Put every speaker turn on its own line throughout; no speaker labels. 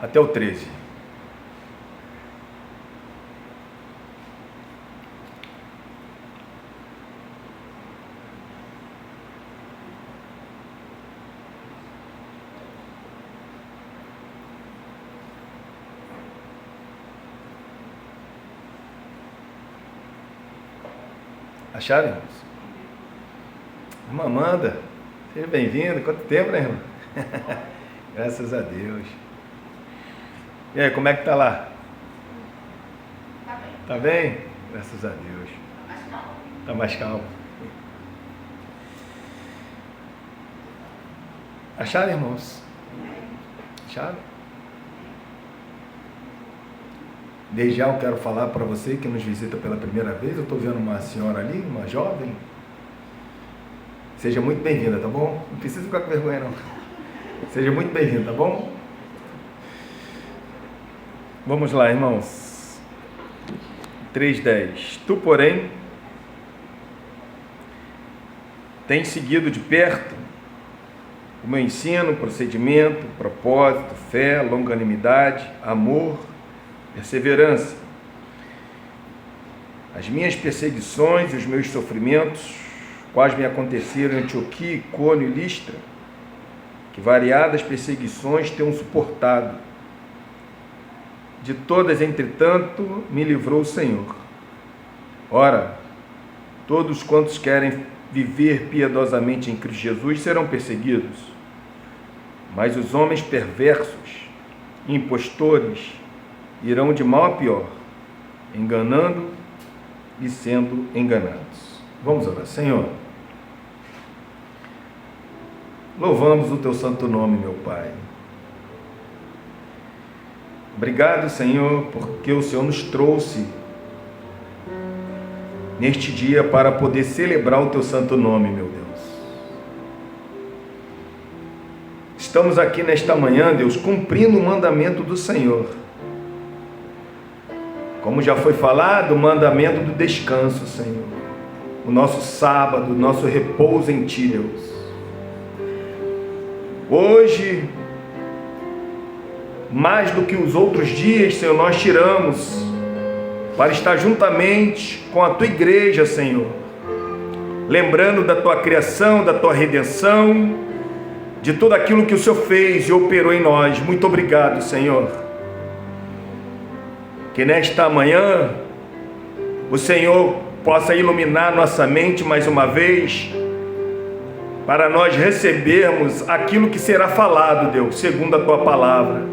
até o 13. Acharam, irmãos? Irmã Amanda, seja bem-vinda. Quanto tempo, né, irmã? Graças a Deus. E aí, como é que tá lá?
Tá bem.
Tá bem? Graças a Deus.
Tá mais calmo.
Tá mais calmo. Acharam, irmãos? Acharam? Desde já eu quero falar para você que nos visita pela primeira vez. Eu estou vendo uma senhora ali, uma jovem. Seja muito bem-vinda, tá bom? Não precisa ficar com vergonha, não. Seja muito bem-vinda, tá bom? Vamos lá, irmãos. 3:10. Tu, porém, tens seguido de perto o meu ensino, procedimento, propósito, fé, longanimidade, amor, perseverança, as minhas perseguições e os meus sofrimentos, quais me aconteceram em Antioquia, Icônio e Listra, que variadas perseguições tenho suportado. De todas, entretanto, me livrou o Senhor. Ora, todos quantos querem viver piedosamente em Cristo Jesus serão perseguidos, mas os homens perversos, impostores, irão de mal a pior, enganando e sendo enganados. Vamos orar. Senhor, louvamos o teu santo nome, meu Pai. Obrigado, Senhor, porque o Senhor nos trouxe neste dia para poder celebrar o teu santo nome, meu Deus. Estamos aqui nesta manhã, Deus, cumprindo o mandamento do Senhor. Como já foi falado, o mandamento do descanso, Senhor. O nosso sábado, o nosso repouso em Ti, Deus. Hoje, mais do que os outros dias, Senhor, nós tiramos para estar juntamente com a Tua igreja, Senhor. Lembrando da Tua criação, da Tua redenção, de tudo aquilo que o Senhor fez e operou em nós. Muito obrigado, Senhor. Que nesta manhã o Senhor possa iluminar nossa mente mais uma vez, para nós recebermos aquilo que será falado, Deus, segundo a Tua palavra.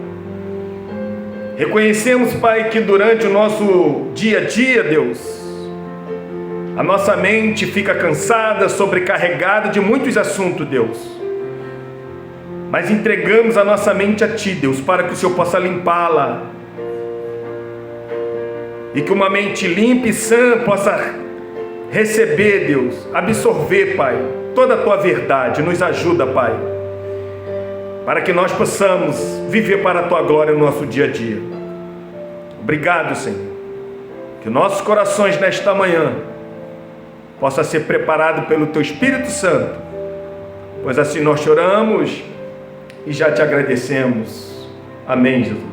Reconhecemos, Pai, que durante o nosso dia a dia, Deus, a nossa mente fica cansada, sobrecarregada de muitos assuntos, Deus. Mas entregamos a nossa mente a Ti, Deus, para que o Senhor possa limpá-la. E que uma mente limpa e sã possa receber, Deus, absorver, Pai, toda a Tua verdade. Nos ajuda, Pai, para que nós possamos viver para a Tua glória no nosso dia a dia. Obrigado, Senhor. Que nossos corações nesta manhã possam ser preparados pelo Teu Espírito Santo, pois assim nós choramos e já Te agradecemos. Amém, Jesus.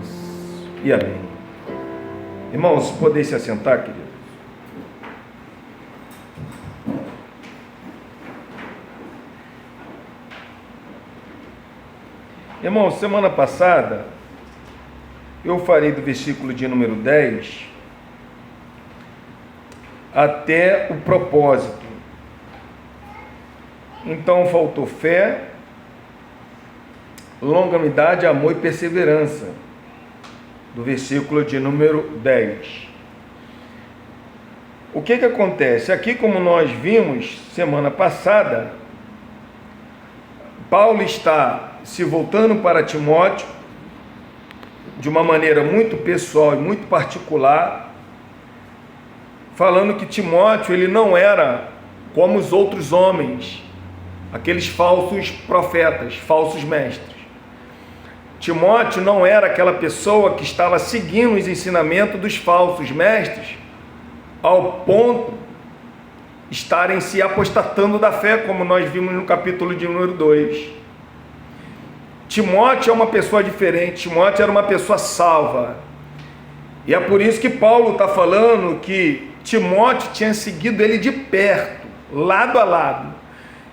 E amém. Irmãos, podem se assentar, queridos. Irmãos, semana passada eu falei do versículo de número 10 até o propósito. Então faltou fé, longanimidade, amor e perseverança, do versículo de número 10. O que acontece? Aqui, como nós vimos semana passada, Paulo está se voltando para Timóteo de uma maneira muito pessoal e muito particular, falando que Timóteo ele não era como os outros homens, aqueles falsos profetas, falsos mestres. Timóteo não era aquela pessoa que estava seguindo os ensinamentos dos falsos mestres, ao ponto de estarem se apostatando da fé, como nós vimos no capítulo de número 2. Timóteo é uma pessoa diferente, Timóteo era uma pessoa salva. E é por isso que Paulo está falando que Timóteo tinha seguido ele de perto, lado a lado.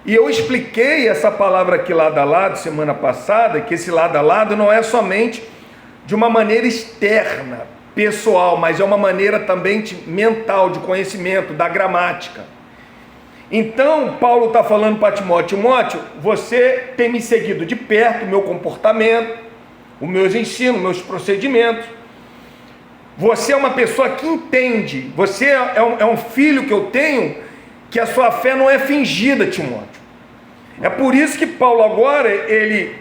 E eu expliquei essa palavra aqui, lado a lado, semana passada, que esse lado a lado não é somente de uma maneira externa, pessoal, mas é uma maneira também mental, de conhecimento, da gramática. Então, Paulo está falando para Timóteo: Timóteo, você tem me seguido de perto, o meu comportamento, os meus ensinos, meus procedimentos. Você é uma pessoa que entende, você é um filho que eu tenho, que a sua fé não é fingida, Timóteo. É por isso que Paulo agora, ele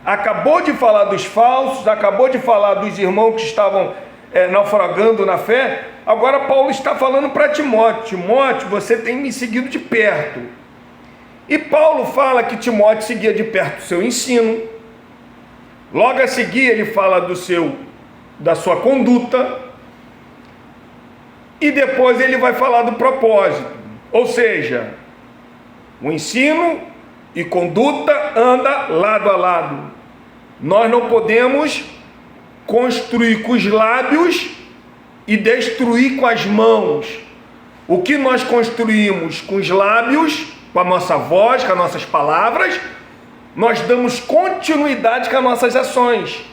acabou de falar dos falsos, acabou de falar dos irmãos que estavam naufragando na fé. Agora Paulo está falando para Timóteo: Timóteo, você tem me seguido de perto. E Paulo fala que Timóteo seguia de perto o seu ensino. Logo a seguir ele fala da sua conduta. E depois ele vai falar do propósito. Ou seja, o ensino e conduta anda lado a lado. Nós não podemos construir com os lábios e destruir com as mãos. O que nós construímos com os lábios, com a nossa voz, com as nossas palavras, nós damos continuidade com as nossas ações.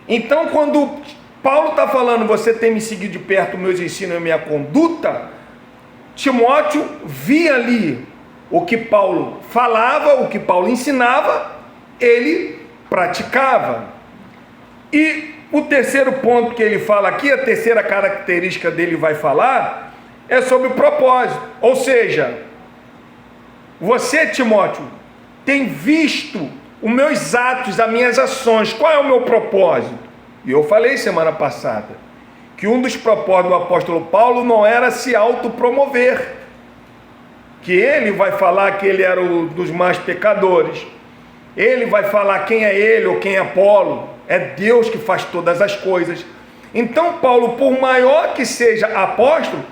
Então, quando Paulo está falando, você tem me seguido de perto, meus ensinos e minha conduta, Timóteo via ali o que Paulo falava, o que Paulo ensinava, ele praticava. E o terceiro ponto que ele fala aqui, a terceira característica dele vai falar, é sobre o propósito. Ou seja, você, Timóteo, tem visto os meus atos, as minhas ações. Qual é o meu propósito? E eu falei semana passada que um dos propósitos do apóstolo Paulo não era se autopromover, que ele vai falar que ele era um dos mais pecadores, ele vai falar quem é ele ou quem é Apolo. É Deus que faz todas as coisas. Então Paulo, por maior que seja apóstolo,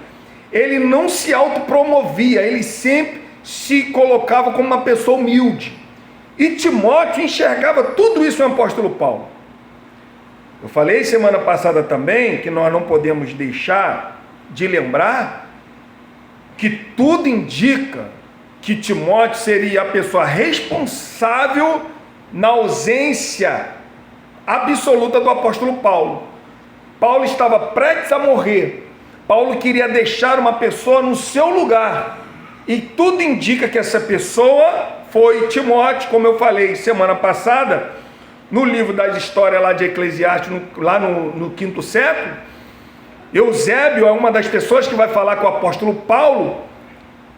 ele não se autopromovia, ele sempre se colocava como uma pessoa humilde. E Timóteo enxergava tudo isso no apóstolo Paulo. Eu falei semana passada também que nós não podemos deixar de lembrar que tudo indica que Timóteo seria a pessoa responsável na ausência absoluta do apóstolo Paulo. Paulo estava prestes a morrer. Paulo queria deixar uma pessoa no seu lugar. E tudo indica que essa pessoa foi Timóteo, como eu falei semana passada, no livro das histórias lá de Eclesiastes, lá no 5º século. Eusébio é uma das pessoas que vai falar com o apóstolo Paulo.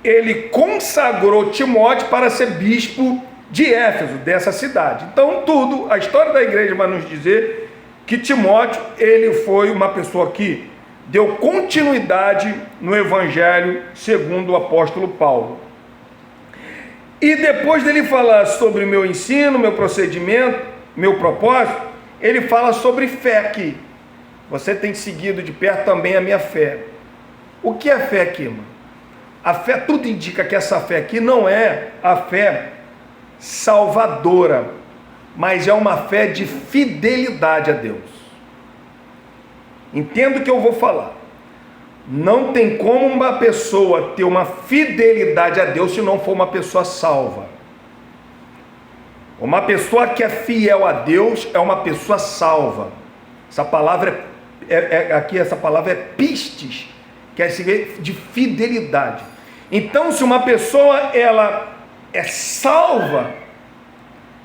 Ele consagrou Timóteo para ser bispo de Éfeso, dessa cidade. Então a história da igreja vai nos dizer que Timóteo, ele foi uma pessoa que deu continuidade no evangelho segundo o apóstolo Paulo. E depois dele falar sobre meu ensino, meu procedimento, meu propósito, ele fala sobre fé aqui. Você tem seguido de perto também a minha fé. O que é fé aqui, irmão? A fé, tudo indica que essa fé aqui não é a fé salvadora, mas é uma fé de fidelidade a Deus. Entenda o que eu vou falar. Não tem como uma pessoa ter uma fidelidade a Deus se não for uma pessoa salva. Uma pessoa que é fiel a Deus é uma pessoa salva. Essa palavra aqui essa palavra é pistes, quer dizer de fidelidade. Então, se uma pessoa ela é salva,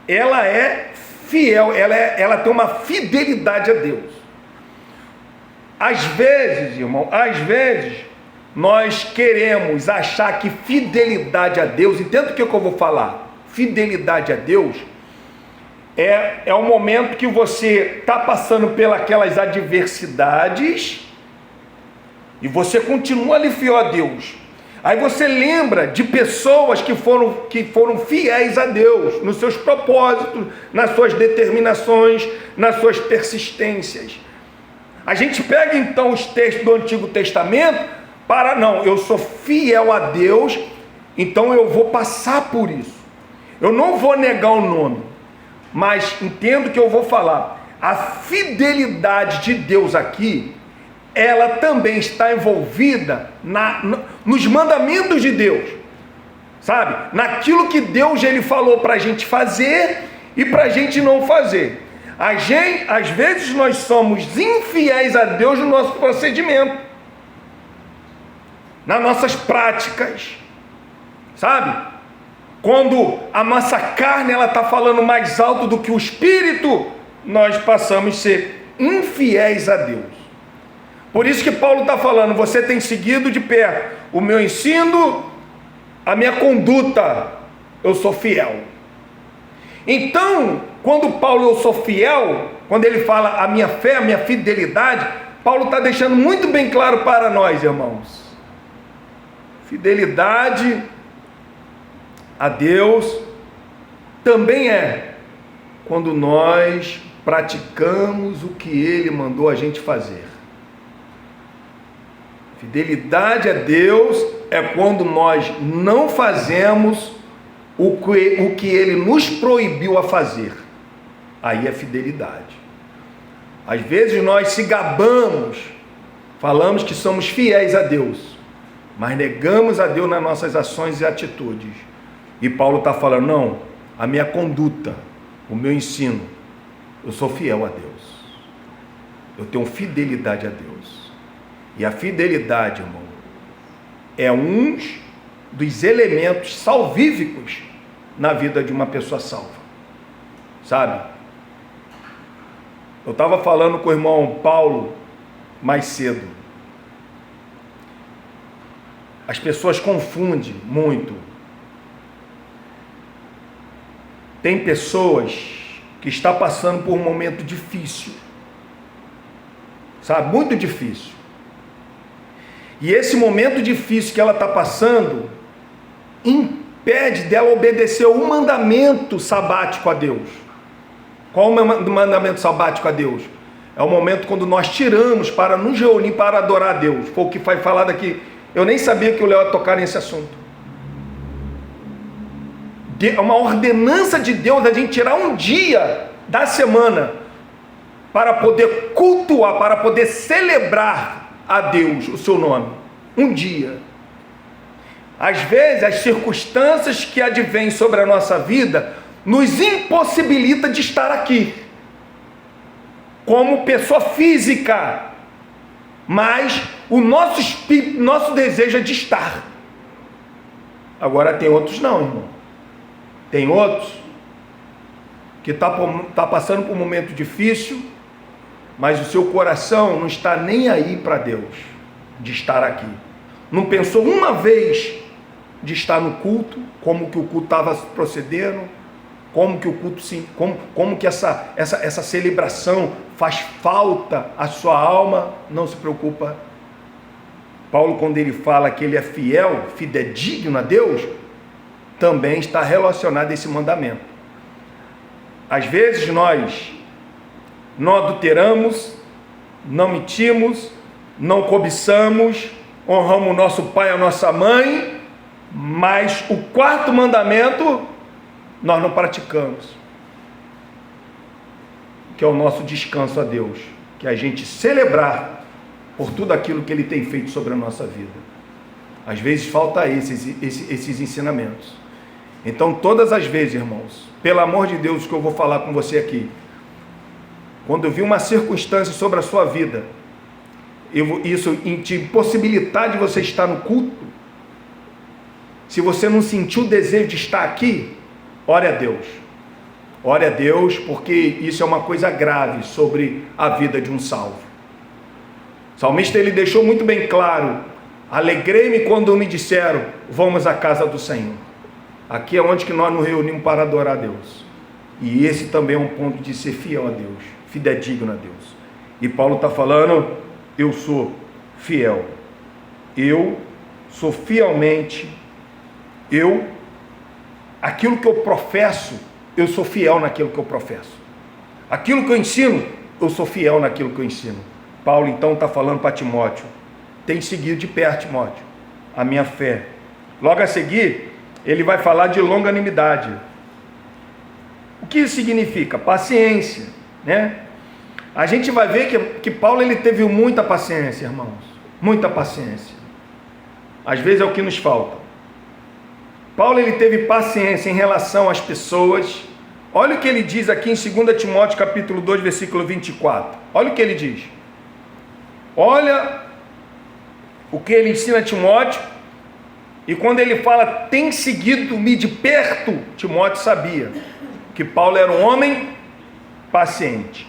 ela é fiel, ela tem uma fidelidade a Deus. Às vezes, irmão, nós queremos achar que fidelidade a Deus, entenda o que eu vou falar. Fidelidade a Deus é o momento que você está passando pelas adversidades e você continua ali fiel a Deus. Aí você lembra de pessoas que foram fiéis a Deus nos seus propósitos, nas suas determinações, nas suas persistências. A gente pega então os textos do Antigo Testamento eu sou fiel a Deus, então eu vou passar por isso. Eu não vou negar o nome. mas entendo que eu vou falar. A fidelidade de Deus aqui, ela também está envolvida nos mandamentos de Deus, sabe? Naquilo que Deus ele falou para a gente fazer e para a gente não fazer. Às vezes nós somos infiéis a Deus no nosso procedimento, nas nossas práticas, sabe? Quando a nossa carne ela está falando mais alto do que o Espírito, nós passamos a ser infiéis a Deus. Por isso que Paulo está falando, você tem seguido de perto o meu ensino, a minha conduta, eu sou fiel. Então, quando Paulo eu sou fiel, quando ele fala a minha fé, a minha fidelidade, Paulo está deixando muito bem claro para nós, irmãos. Fidelidade a Deus também é quando nós praticamos o que Ele mandou a gente fazer. Fidelidade a Deus é quando nós não fazemos o que Ele nos proibiu a fazer. Aí é fidelidade. Às vezes nós se gabamos, falamos que somos fiéis a Deus, mas negamos a Deus nas nossas ações e atitudes. E Paulo está falando, não, a minha conduta, o meu ensino, eu sou fiel a Deus. Eu tenho fidelidade a Deus. E a fidelidade, irmão, é um dos elementos salvíficos na vida de uma pessoa salva. Sabe? Eu estava falando com o irmão Paulo mais cedo. As pessoas confundem muito. Tem pessoas que estão passando por um momento difícil, sabe? Muito difícil. E esse momento difícil que ela está passando impede dela obedecer um mandamento sabático a Deus. Qual o mandamento sabático a Deus? É o momento quando nós tiramos para nos reunir para adorar a Deus. Foi o que foi falado aqui. Eu nem sabia que o Léo ia tocar nesse assunto. É uma ordenança de Deus a gente tirar um dia da semana para poder cultuar, para poder celebrar a Deus o seu nome. Um dia. Às vezes as circunstâncias que advêm sobre a nossa vida nos impossibilita de estar aqui como pessoa física, mas o nosso espírito, nosso desejo é de estar. Agora tem outros não, irmão. Tem outros que tá passando por um momento difícil, mas o seu coração não está nem aí para Deus, de estar aqui. Não pensou uma vez de estar no culto, como que o culto estava procedendo, como que o culto como que essa celebração faz falta à sua alma. Não se preocupa. Paulo, quando ele fala que ele é fiel, fidedigno a Deus, também está relacionado a esse mandamento. Às vezes nós não adulteramos, não mentimos, não cobiçamos, honramos o nosso pai e a nossa mãe, mas o quarto mandamento nós não praticamos, que é o nosso descanso a Deus, que é a gente celebrar por tudo aquilo que Ele tem feito sobre a nossa vida. Às vezes falta esses ensinamentos. Então todas as vezes, irmãos, pelo amor de Deus, que eu vou falar com você aqui, quando eu vi uma circunstância sobre a sua vida, isso te impossibilitar de você estar no culto, se você não sentiu o desejo de estar aqui, ore a Deus. Ore a Deus, porque isso é uma coisa grave sobre a vida de um salvo. O salmista ele deixou muito bem claro: alegrei-me quando me disseram, vamos à casa do Senhor. Aqui é onde que nós nos reunimos para adorar a Deus. E esse também é um ponto de ser fiel a Deus, fidedigno a Deus. E Paulo está falando, eu sou fiel. Eu sou fielmente, aquilo que eu professo, eu sou fiel naquilo que eu professo. Aquilo que eu ensino, eu sou fiel naquilo que eu ensino. Paulo então está falando para Timóteo, tem seguido de perto, Timóteo, a minha fé. Logo a seguir, ele vai falar de longanimidade. O que isso significa? Paciência, né? A gente vai ver que Paulo ele teve muita paciência, irmãos. Muita paciência. Às vezes é o que nos falta. Paulo ele teve paciência em relação às pessoas. Olha o que ele diz aqui em 2 Timóteo capítulo 2, versículo 24. Olha o que ele diz. Olha o que ele ensina a Timóteo. E quando ele fala, tem seguido-me de perto, Timóteo sabia que Paulo era um homem paciente.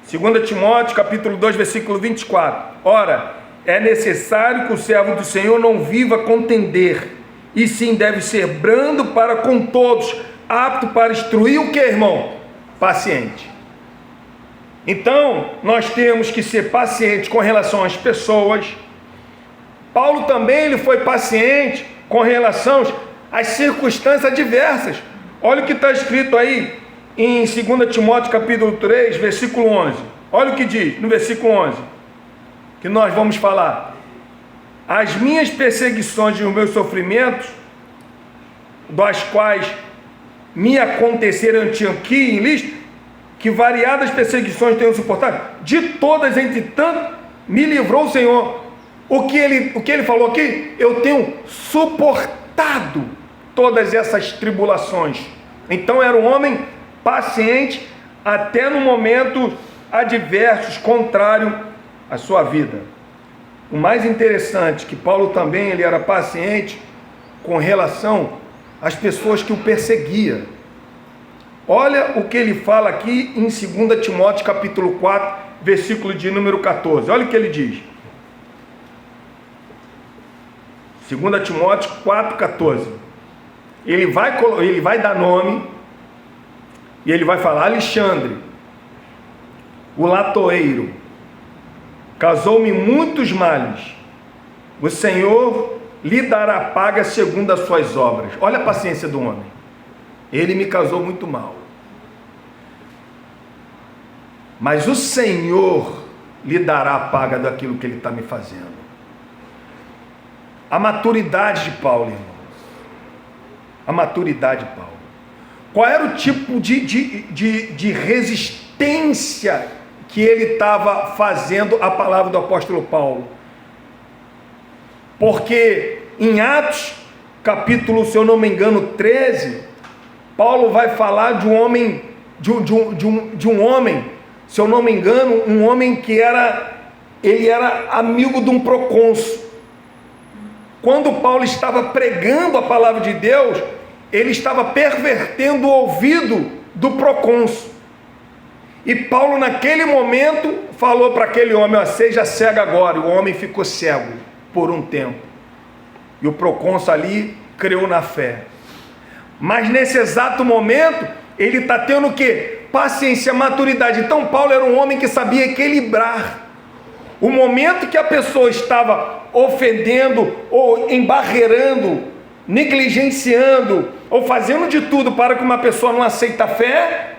2 Timóteo capítulo 2, versículo 24. Ora, é necessário que o servo do Senhor não viva contender, e sim deve ser brando para com todos, apto para instruir o que, irmão? Paciente. Então, nós temos que ser pacientes com relação às pessoas. Paulo também ele foi paciente com relação às circunstâncias adversas. Olha o que está escrito aí em 2 Timóteo capítulo 3, versículo 11. Olha o que diz no versículo 11, que nós vamos falar. As minhas perseguições e os meus sofrimentos, das quais me aconteceram em Antioquia e em Listra, que variadas perseguições tenho suportado, de todas, entretanto, me livrou o Senhor. O que ele falou aqui? Eu tenho suportado todas essas tribulações. Então era um homem paciente até no momento adversos, contrário à sua vida. O mais interessante que Paulo também ele era paciente com relação às pessoas que o perseguiam. Olha o que ele fala aqui em 2 Timóteo capítulo 4, versículo de número 14. Olha o que ele diz. 2 Timóteo 4, 14. Ele vai dar nome e ele vai falar: Alexandre, o latoeiro, causou-me muitos males. O Senhor lhe dará paga segundo as suas obras. Olha a paciência do homem. Ele me causou muito mal, mas o Senhor lhe dará a paga daquilo que ele está me fazendo. A maturidade de Paulo, irmãos. A maturidade de Paulo. Qual era o tipo de resistência que ele estava fazendo à palavra do apóstolo Paulo? Porque em Atos, capítulo, se eu não me engano, 13, Paulo vai falar de um homem, de um homem, se eu não me engano, um homem que ele era amigo de um procônsul. Quando Paulo estava pregando a palavra de Deus, ele estava pervertendo o ouvido do procônsul. E Paulo naquele momento falou para aquele homem: ó, seja cego agora. E o homem ficou cego por um tempo. E o procônsul ali creu na fé. Mas nesse exato momento, ele está tendo o quê? Paciência, maturidade. Então Paulo era um homem que sabia equilibrar o momento que a pessoa estava ofendendo, ou embarreirando, negligenciando, ou fazendo de tudo para que uma pessoa não aceite a fé,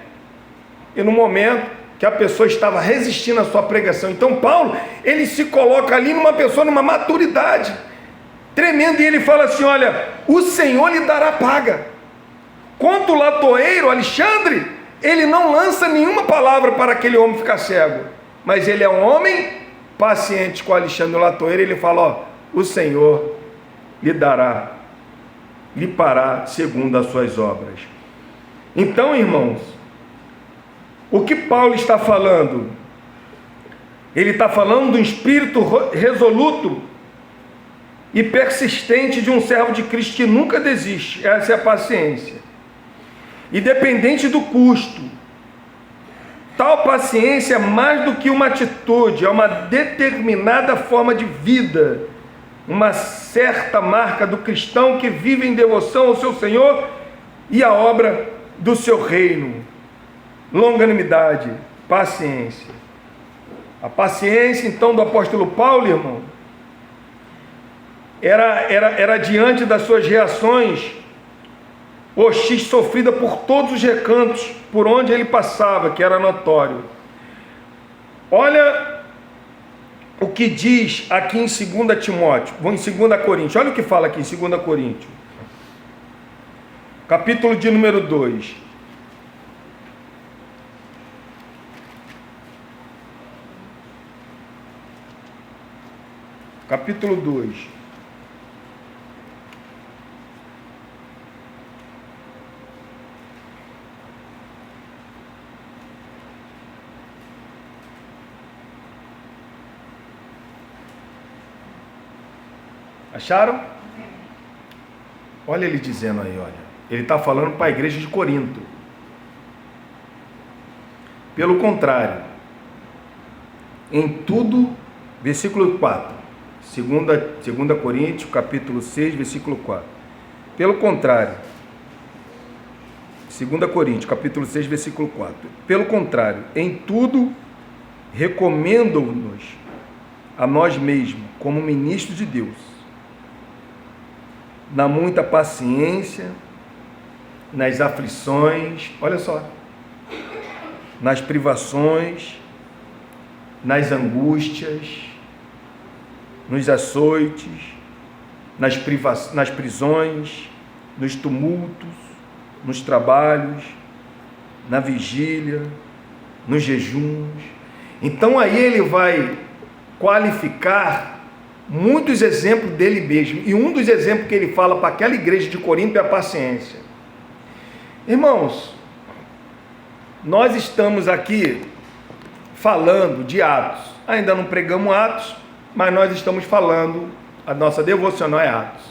e no momento que a pessoa estava resistindo à sua pregação. Então Paulo, ele se coloca ali numa pessoa, numa maturidade tremenda, e ele fala assim: olha, o Senhor lhe dará paga. Quanto o latoeiro, Alexandre, ele não lança nenhuma palavra para aquele homem ficar cego, mas ele é um homem paciente com Alexandre o latoeiro. Ele fala: ó, o Senhor lhe dará, lhe fará segundo as suas obras. Então, irmãos, o que Paulo está falando? Ele está falando do espírito resoluto e persistente de um servo de Cristo que nunca desiste. Essa é a paciência. Independente do custo. Tal paciência é mais do que uma atitude, é uma determinada forma de vida, uma certa marca do cristão que vive em devoção ao seu Senhor e à obra do seu reino. Longanimidade, paciência. A paciência então do apóstolo Paulo, irmão, era diante das suas reações hostis sofrida por todos os recantos por onde ele passava, que era notório. Olha o que diz aqui em 2 Timóteo, em 2 Coríntios, olha o que fala aqui em 2 Coríntios, capítulo de número 2, capítulo 2. Acharam? Olha ele dizendo aí, olha. Ele está falando para a igreja de Corinto. Pelo contrário, em tudo, versículo 4, 2 Coríntios, capítulo 6, versículo 4. Pelo contrário, 2 Coríntios, capítulo 6, versículo 4. Pelo contrário, em tudo, recomendo-nos a nós mesmos, como ministros de Deus, na muita paciência, nas aflições, olha só, nas privações, nas angústias, nos açoites, nas prisões, nos tumultos, nos trabalhos, na vigília, nos jejuns. Então aí ele vai qualificar muitos exemplos dele mesmo, e um dos exemplos que ele fala para aquela igreja de Corinto é a paciência. Irmãos, nós estamos aqui falando de Atos, ainda não pregamos Atos, mas nós estamos falando, a nossa devocional é Atos.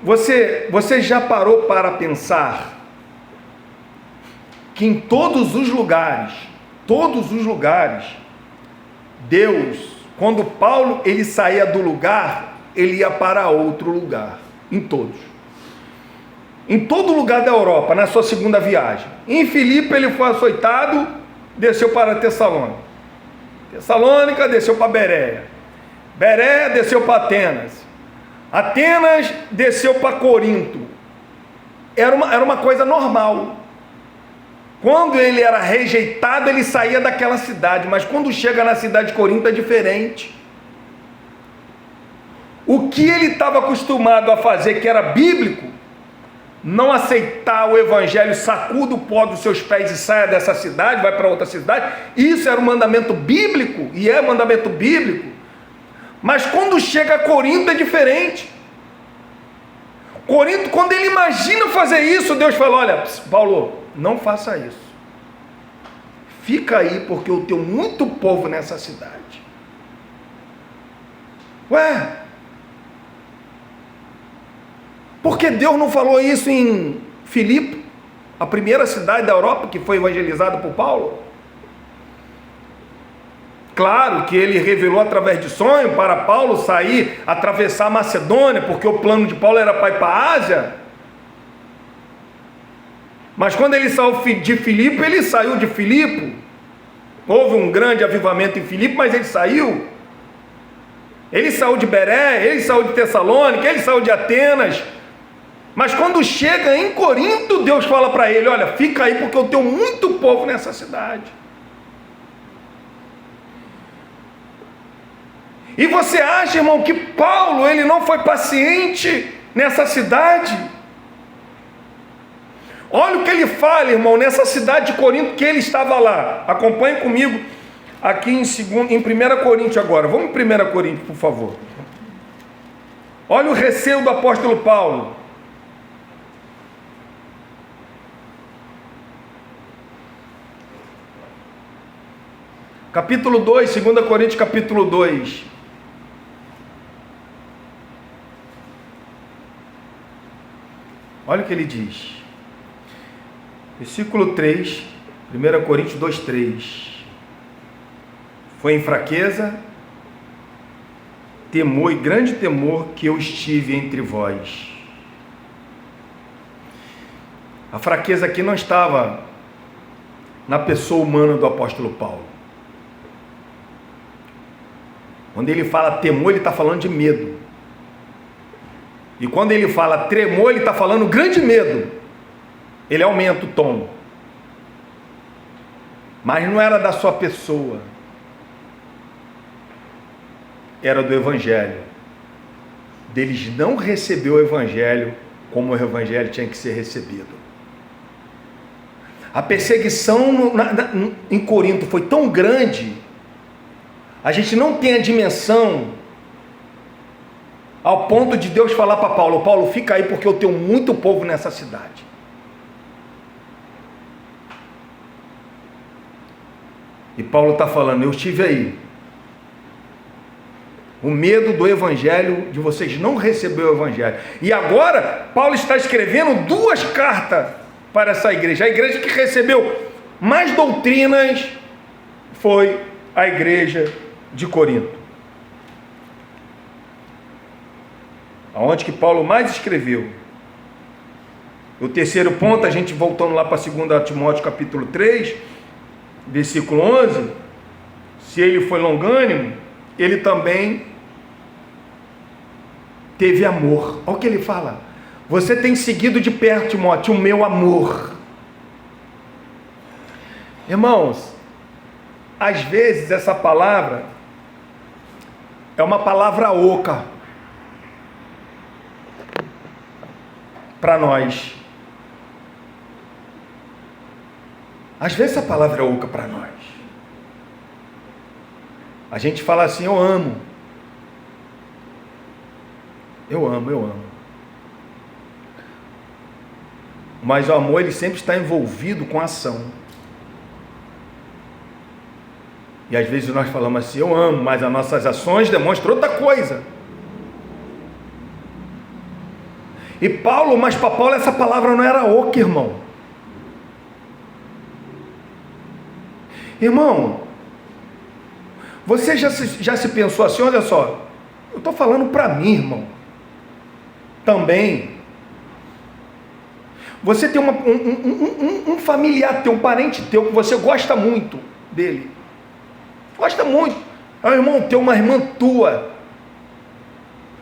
Você já parou para pensar que em todos os lugares, Deus, quando Paulo ele saía do lugar, ele ia para outro lugar, em todos. Em todo lugar da Europa, na sua segunda viagem. Em Filipe ele foi açoitado, desceu para Tessalônica. Tessalônica desceu para Bereia. Bereia desceu para Atenas. Atenas desceu para Corinto. Era uma coisa normal. Quando ele era rejeitado, ele saía daquela cidade, mas quando chega na cidade de Corinto é diferente. O que ele estava acostumado a fazer, que era bíblico, não aceitar o evangelho, sacuda o pó dos seus pés e saia dessa cidade, vai para outra cidade, isso era um mandamento bíblico, e é mandamento bíblico, mas quando chega a Corinto é diferente. Corinto, quando ele imagina fazer isso, Deus fala: olha, Paulo, não faça isso, fica aí, porque eu tenho muito povo nessa cidade. Ué, porque Deus não falou isso em Filipe, a primeira cidade da Europa que foi evangelizada por Paulo? Claro que ele revelou através de sonho para Paulo sair, atravessar a Macedônia, porque o plano de Paulo era para ir para a Ásia. Mas quando ele saiu de Filipe, ele saiu de Filipe. Houve um grande avivamento em Filipe, mas ele saiu. Ele saiu de Bereia, ele saiu de Tessalônica, ele saiu de Atenas. Mas quando chega em Corinto, Deus fala para ele: olha, fica aí, porque eu tenho muito povo nessa cidade. E você acha, irmão, que Paulo ele não foi paciente nessa cidade? Olha o que ele fala, irmão, nessa cidade de Corinto que ele estava lá. Acompanhe comigo aqui em 1 Coríntios agora. Vamos em 1 Coríntios, por favor. Olha o receio do apóstolo Paulo. Capítulo 2, 2 Coríntios capítulo 2. Olha o que ele diz. Versículo 3, 1 Coríntios 2, 3. Foi em fraqueza, temor e grande temor que eu estive entre vós. A fraqueza aqui não estava na pessoa humana do apóstolo Paulo. Quando ele fala temor, ele está falando de medo. E quando ele fala tremor, ele está falando grande medo. Ele aumenta o tom. Mas não era da sua pessoa. Era do evangelho. Deles não receber o evangelho como o evangelho tinha que ser recebido. A perseguição em Corinto foi tão grande A gente não tem a dimensão ao ponto de Deus falar para Paulo: Paulo, fica aí porque eu tenho muito povo nessa cidade. E Paulo está falando: eu estive aí. O medo do evangelho, de vocês não receber o evangelho. E agora, Paulo está escrevendo 2 cartas para essa igreja. A igreja que recebeu mais doutrinas foi a igreja de Corinto. Aonde que Paulo mais escreveu. O terceiro ponto, a gente voltando lá para 2 Timóteo capítulo 3, versículo 11, se ele foi longânimo, ele também teve amor. Olha o que ele fala: você tem seguido de perto, Timóteo, o meu amor. Irmãos, às vezes essa palavra é uma palavra oca para nós. Às vezes essa palavra é oca para nós. A gente fala assim: eu amo. Eu amo, eu amo. Mas o amor, ele sempre está envolvido com ação. E às vezes nós falamos assim: eu amo, mas as nossas ações demonstram outra coisa. E Paulo, mas para Paulo essa palavra não era oca, irmão. Irmão, você já se pensou assim? Olha só, eu estou falando para mim, irmão. Também. Você tem um familiar teu, um parente teu, que você gosta muito dele. Gosta muito. É um irmão teu, uma irmã tua.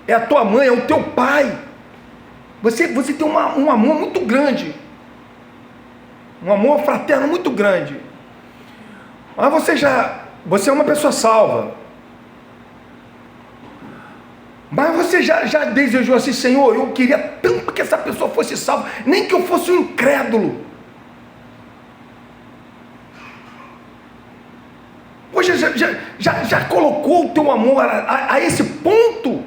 É a tua mãe, é o teu pai. Você tem um amor muito grande. Um amor fraterno muito grande. Mas você é uma pessoa salva. Mas você já desejou assim: Senhor, eu queria tanto que essa pessoa fosse salva, nem que eu fosse um incrédulo. Poxa, já colocou o teu amor a esse ponto?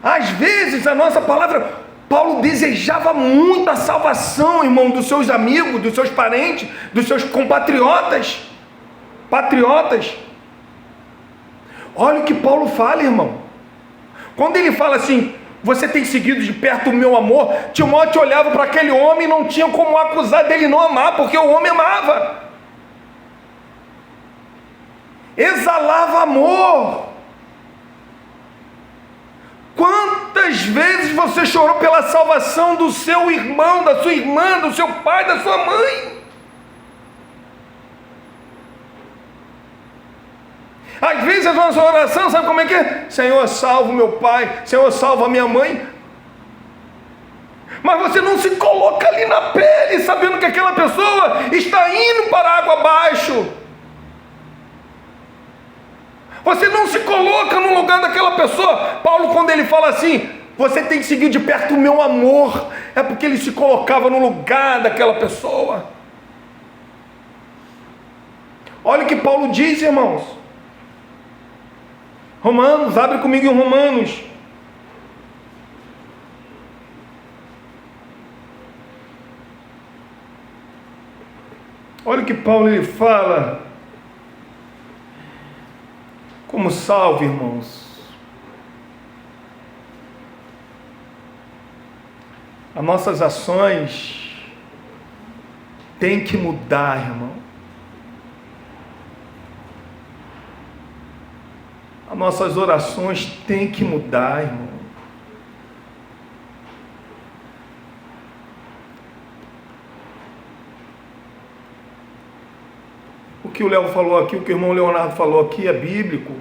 Às vezes a nossa palavra, Paulo desejava muito a salvação, irmão, dos seus amigos, dos seus parentes, dos seus compatriotas, patriotas. Olha o que Paulo fala, irmão. Quando ele fala assim: você tem seguido de perto o meu amor, Timóteo olhava para aquele homem e não tinha como acusar dele não amar, porque o homem amava. Exalava amor. Quantas vezes você chorou pela salvação do seu irmão, da sua irmã, do seu pai, da sua mãe? Às vezes a nossa oração, sabe como é que é? Senhor, salva o meu pai, Senhor, salva a minha mãe. Mas você não se coloca ali na pele, sabendo que aquela pessoa está indo para a água abaixo. Você não se coloca no lugar daquela pessoa. Paulo, quando ele fala assim: você tem que seguir de perto o meu amor, é porque ele se colocava no lugar daquela pessoa. Olha o que Paulo diz, irmãos. Romanos, abre comigo em Romanos. Olha o que Paulo ele fala. Como salve, irmãos. As nossas ações têm que mudar, irmão. As nossas orações têm que mudar, irmão. O que o Léo falou aqui, o que o irmão Leonardo falou aqui é bíblico.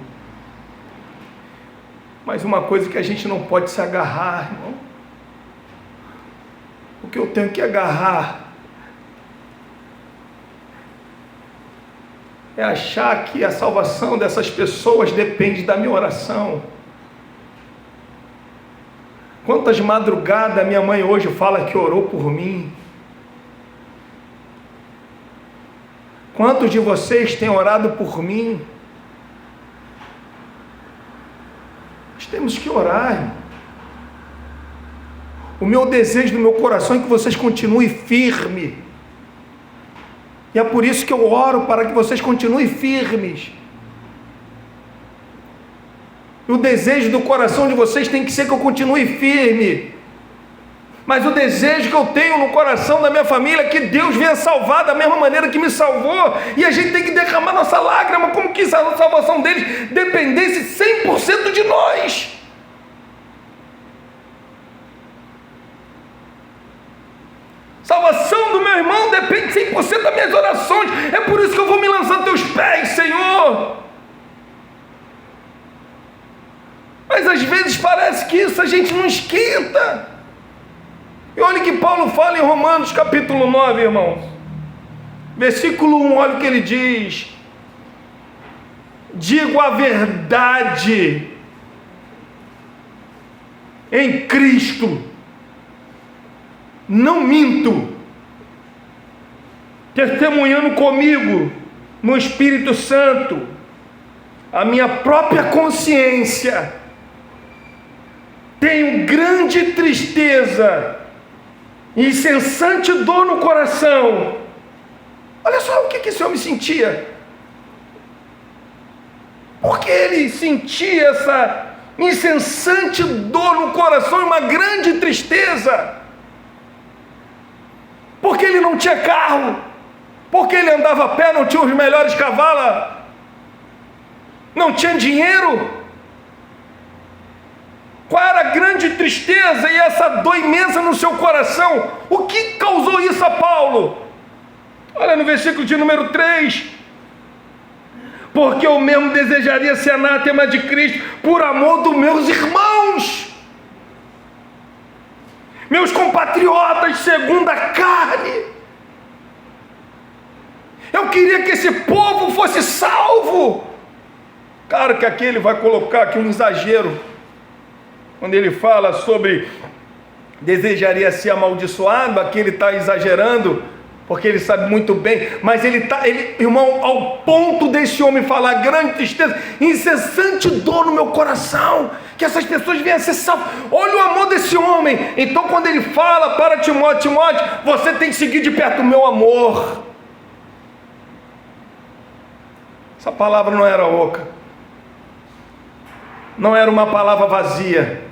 Mas uma coisa que a gente não pode se agarrar, irmão. O que eu tenho que agarrar é achar que a salvação dessas pessoas depende da minha oração. Quantas madrugadas minha mãe hoje fala que orou por mim? Quantos de vocês têm orado por mim? Nós temos que orar, irmão. O meu desejo do meu coração é que vocês continuem firmes. E é por isso que eu oro para que vocês continuem firmes. E o desejo do coração de vocês tem que ser que eu continue firme. Mas o desejo que eu tenho no coração da minha família é que Deus venha salvar da mesma maneira que me salvou. E a gente tem que derramar nossa lágrima como que a salvação deles dependesse 100% de nós. Salvação do meu irmão depende 100% das minhas orações. É por isso que eu vou me lançar aos teus pés, Senhor. Mas às vezes parece que isso a gente não esquenta. E olha o que Paulo fala em Romanos capítulo 9, irmãos. Versículo 1, olha o que ele diz. Digo a verdade em Cristo, não minto, testemunhando comigo no Espírito Santo, a minha própria consciência. Tenho grande tristeza e incessante dor no coração. Olha só o que esse homem sentia. Porque ele sentia essa incessante dor no coração e uma grande tristeza. Porque ele não tinha carro, porque ele andava a pé, não tinha os melhores cavalos, não tinha dinheiro. Qual era a grande tristeza e essa dor imensa no seu coração? O que causou isso a Paulo? Olha no versículo de número 3. Porque eu mesmo desejaria ser anátema de Cristo por amor dos meus irmãos, meus compatriotas segundo a carne. Eu queria que esse povo fosse salvo. Claro que aqui ele vai colocar aqui um exagero, quando ele fala sobre desejaria ser amaldiçoado. Aqui ele está exagerando, porque ele sabe muito bem, mas irmão, ao ponto desse homem falar grande tristeza, incessante dor no meu coração, que essas pessoas venham a ser salvas. Olha o amor desse homem. Então quando ele fala para Timóteo, você tem que seguir de perto o meu amor. Essa palavra não era oca, não era uma palavra vazia.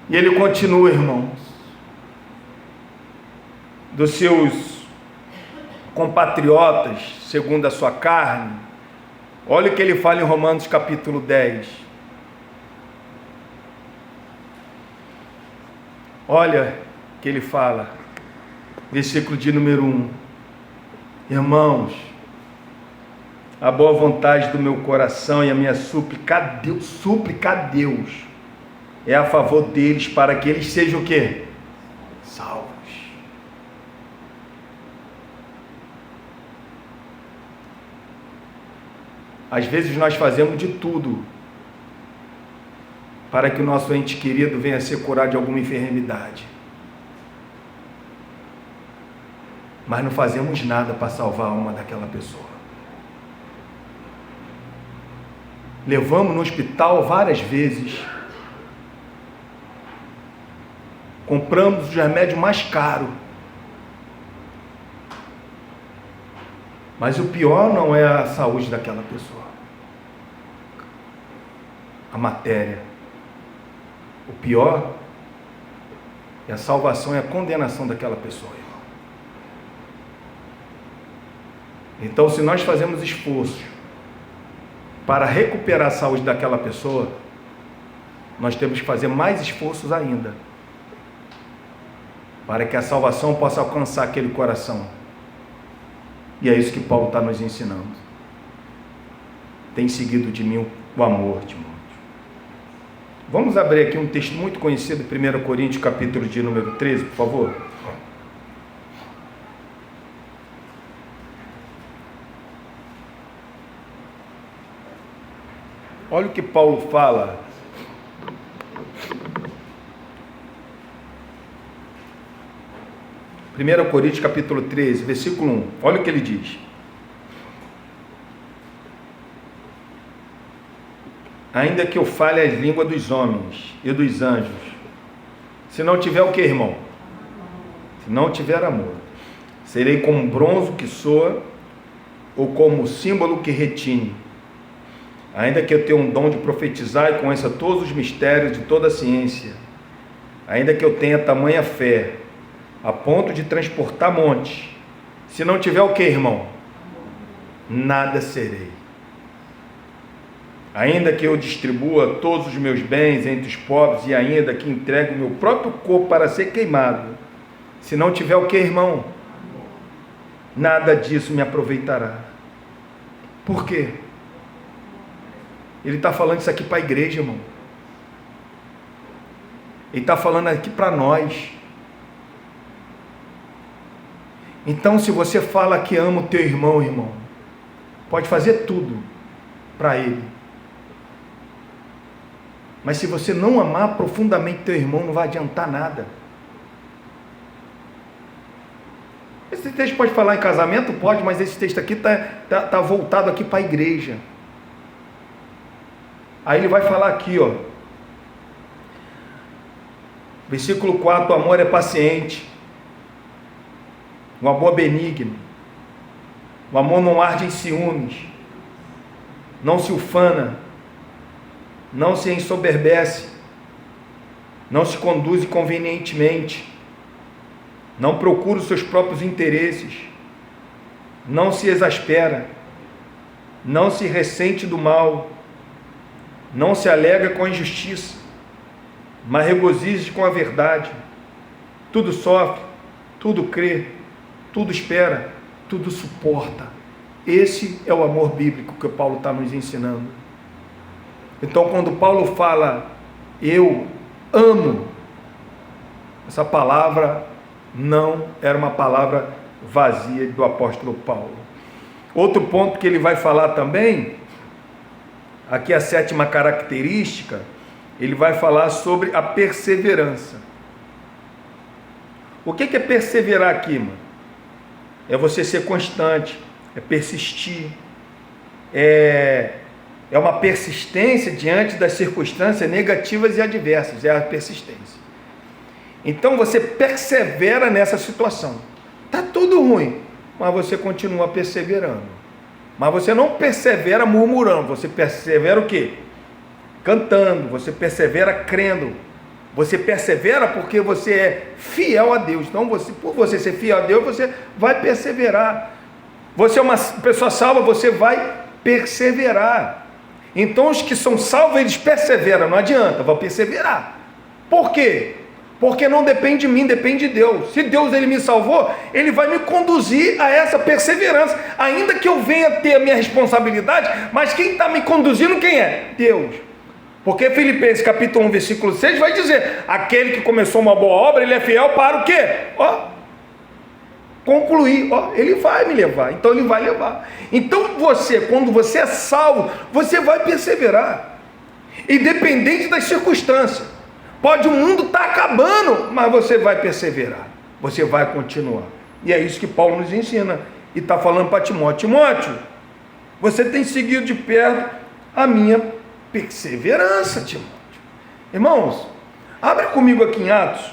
E ele continua, irmãos, dos seus compatriotas segundo a sua carne. Olha o que ele fala em Romanos capítulo 10. Olha o que ele fala, versículo de número 1. Irmãos, a boa vontade do meu coração e a minha súplica a Deus é a favor deles, para que eles sejam o quê? Salvos. Às vezes nós fazemos de tudo para que o nosso ente querido venha a ser curado de alguma enfermidade, mas não fazemos nada para salvar a alma daquela pessoa. Levamos no hospital várias vezes, compramos os remédios mais caros, mas o pior não é a saúde daquela pessoa, a matéria. O pior é a salvação e a condenação daquela pessoa, irmão. Então, se nós fazemos esforço para recuperar a saúde daquela pessoa, nós temos que fazer mais esforços ainda para que a salvação possa alcançar aquele coração. E é isso que Paulo está nos ensinando. Tem seguido de mim o amor, Timóteo. Vamos abrir aqui um texto muito conhecido, 1 Coríntios, capítulo de número 13, por favor. Olha o que Paulo fala. 1 Coríntios capítulo 13, versículo 1. Olha o que ele diz. Ainda que eu fale as línguas dos homens e dos anjos, se não tiver o que, irmão? Se não tiver amor, serei como bronze que soa, ou como símbolo que retine. Ainda que eu tenha um dom de profetizar e conheça todos os mistérios de toda a ciência, ainda que eu tenha tamanha fé, a ponto de transportar montes, se não tiver o que, irmão? Nada serei. Ainda que eu distribua todos os meus bens entre os pobres e ainda que entregue o meu próprio corpo para ser queimado, se não tiver o que, irmão? Nada disso me aproveitará. Por quê? Ele está falando isso aqui para a igreja, irmão. Ele está falando aqui para nós. Então, se você fala que ama o teu irmão, irmão, pode fazer tudo para ele. Mas se você não amar profundamente teu irmão, não vai adiantar nada. Esse texto pode falar em casamento? Pode, mas esse texto aqui está voltado aqui para a igreja. Aí ele vai falar aqui, ó. Versículo 4, o amor é paciente. O amor é benigno. O amor não arde em ciúmes. Não se ufana. Não se ensoberbece. Não se conduz inconvenientemente. Não procura os seus próprios interesses. Não se exaspera. Não se ressente do mal. Não se alegra com a injustiça, mas regozija-se com a verdade. Tudo sofre, tudo crê, tudo espera, tudo suporta. Esse é o amor bíblico que Paulo está nos ensinando. Então, quando Paulo fala, eu amo, essa palavra não era uma palavra vazia do apóstolo Paulo. Outro ponto que ele vai falar também, aqui a 7ª característica, ele vai falar sobre a perseverança. O que é perseverar aqui, mano? É você ser constante, é persistir, é uma persistência diante das circunstâncias negativas e adversas, é a persistência. Então você persevera nessa situação. Está tudo ruim, mas você continua perseverando. Mas você não persevera murmurando, você persevera o quê? Cantando, você persevera crendo, você persevera porque você é fiel a Deus. Então, por você ser fiel a Deus, você vai perseverar. Você é uma pessoa salva, você vai perseverar. Então, os que são salvos, eles perseveram, não adianta, vão perseverar. Por quê? Porque não depende de mim, depende de Deus. Se Deus ele me salvou, ele vai me conduzir a essa perseverança, ainda que eu venha ter a minha responsabilidade, mas quem está me conduzindo, quem é? Deus. Porque Filipenses capítulo 1, versículo 6 vai dizer, aquele que começou uma boa obra, ele é fiel para o quê? Concluir, ele vai me levar, então ele vai levar. Então você, quando você é salvo, você vai perseverar, independente das circunstâncias. Pode o mundo estar acabando, mas você vai perseverar, você vai continuar. E é isso que Paulo nos ensina, e está falando para Timóteo. Timóteo, você tem seguido de perto a minha perseverança, Timóteo. Irmãos, abre comigo aqui em Atos.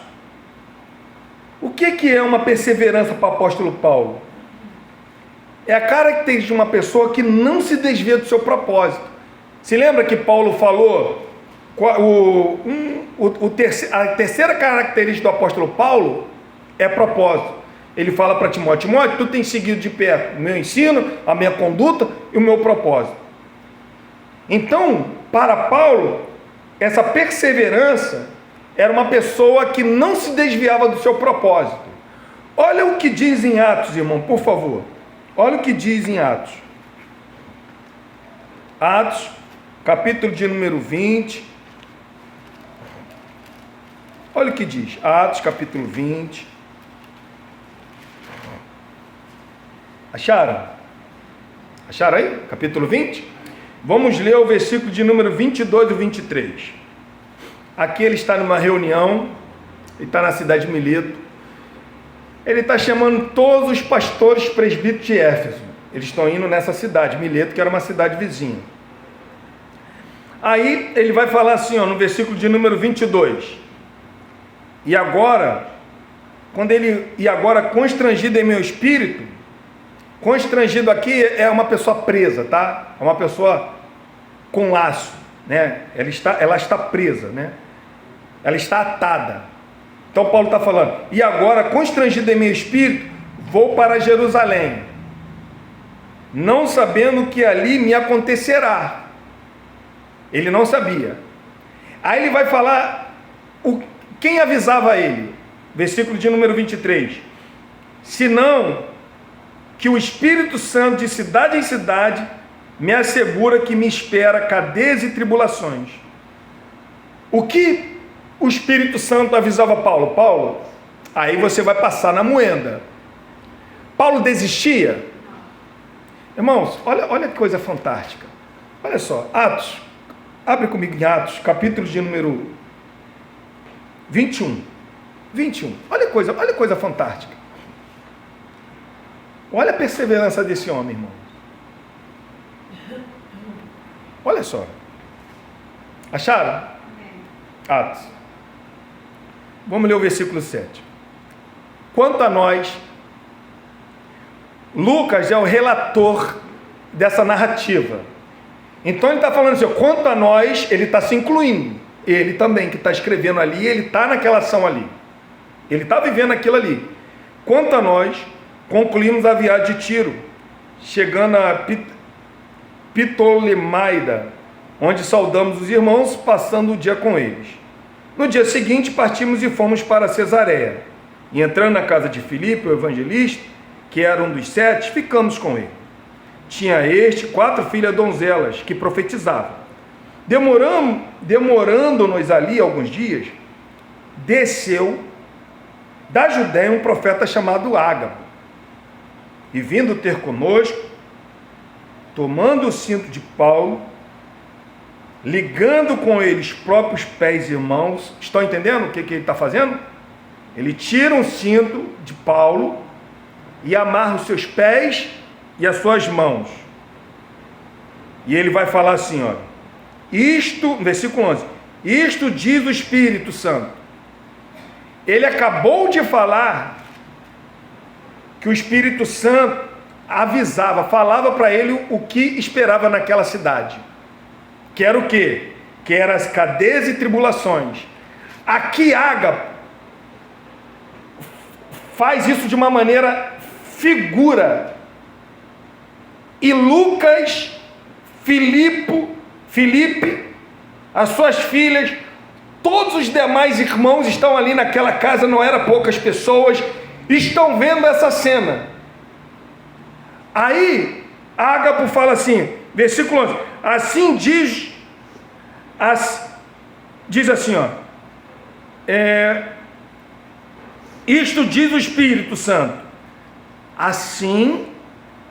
O que é uma perseverança para o apóstolo Paulo? É a característica de uma pessoa que não se desvia do seu propósito. Se lembra que Paulo falou, a terceira característica do apóstolo Paulo é propósito. Ele fala para Timóteo, Timóteo, tu tens seguido de perto o meu ensino, a minha conduta e o meu propósito. Então, para Paulo, essa perseverança era uma pessoa que não se desviava do seu propósito. Olha o que diz em Atos, irmão, por favor. Olha o que diz em Atos. Atos, capítulo de número 20. Olha o que diz. Atos, capítulo 20. Acharam? Acharam aí? Capítulo 20? Vamos ler o versículo de número 22 e 23. Aqui ele está numa reunião, ele está na cidade de Mileto. ele está chamando todos os pastores presbíteros de Éfeso. Eles estão indo nessa cidade, Mileto, que era uma cidade vizinha. Aí ele vai falar assim, ó, no versículo de número 22. E agora, constrangido em meu espírito, constrangido aqui é uma pessoa presa, tá? É uma pessoa com laço, né? Ela está presa, né? Ela está atada. Então Paulo está falando, e agora, constrangido em meu espírito, vou para Jerusalém, não sabendo o que ali me acontecerá. Ele não sabia. Aí ele vai falar quem avisava ele. Versículo de número 23. Senão que o Espírito Santo de cidade em cidade me assegura que me espera cadeias e tribulações. O que o Espírito Santo avisava Paulo? Paulo, aí você vai passar na moenda. Paulo desistia? Irmãos, olha que coisa fantástica. Olha só, Atos. Abre comigo em Atos, capítulo de número 21. 21. Olha coisa fantástica. Olha a perseverança desse homem, irmão. Olha só. Acharam? Atos. Vamos ler o versículo 7. Quanto a nós, Lucas é o relator dessa narrativa. Então ele está falando assim, quanto a nós, ele está se incluindo. Ele também que está escrevendo ali, ele está naquela ação ali. Ele está vivendo aquilo ali. Quanto a nós, concluímos a viagem de Tiro, chegando a Ptolemaida, onde saudamos os irmãos, passando o dia com eles. No dia seguinte, partimos e fomos para Cesareia. E entrando na casa de Filipe, o evangelista, que era um dos 7, ficamos com ele. Tinha 4 filhas donzelas que profetizavam. Demorando-nos ali alguns dias, desceu da Judéia um profeta chamado Ágabo, e vindo ter conosco, tomando o cinto de Paulo, ligando com ele os próprios pés e mãos. Estão entendendo o que ele está fazendo? Ele tira um cinto de Paulo e amarra os seus pés e as suas mãos. E ele vai falar assim, ó. Isto, versículo 11. Isto diz o Espírito Santo. Ele acabou de falar que o Espírito Santo avisava, falava para ele o que esperava naquela cidade. Que era o quê? Que eram as cadeias e tribulações. Aqui Ágabo faz isso de uma maneira figura. E Lucas, Filipe, as suas filhas, todos os demais irmãos estão ali naquela casa, não eram poucas pessoas, estão vendo essa cena. Aí, Ágabo fala assim, versículo 11, assim diz assim, ó, isto diz o Espírito Santo, assim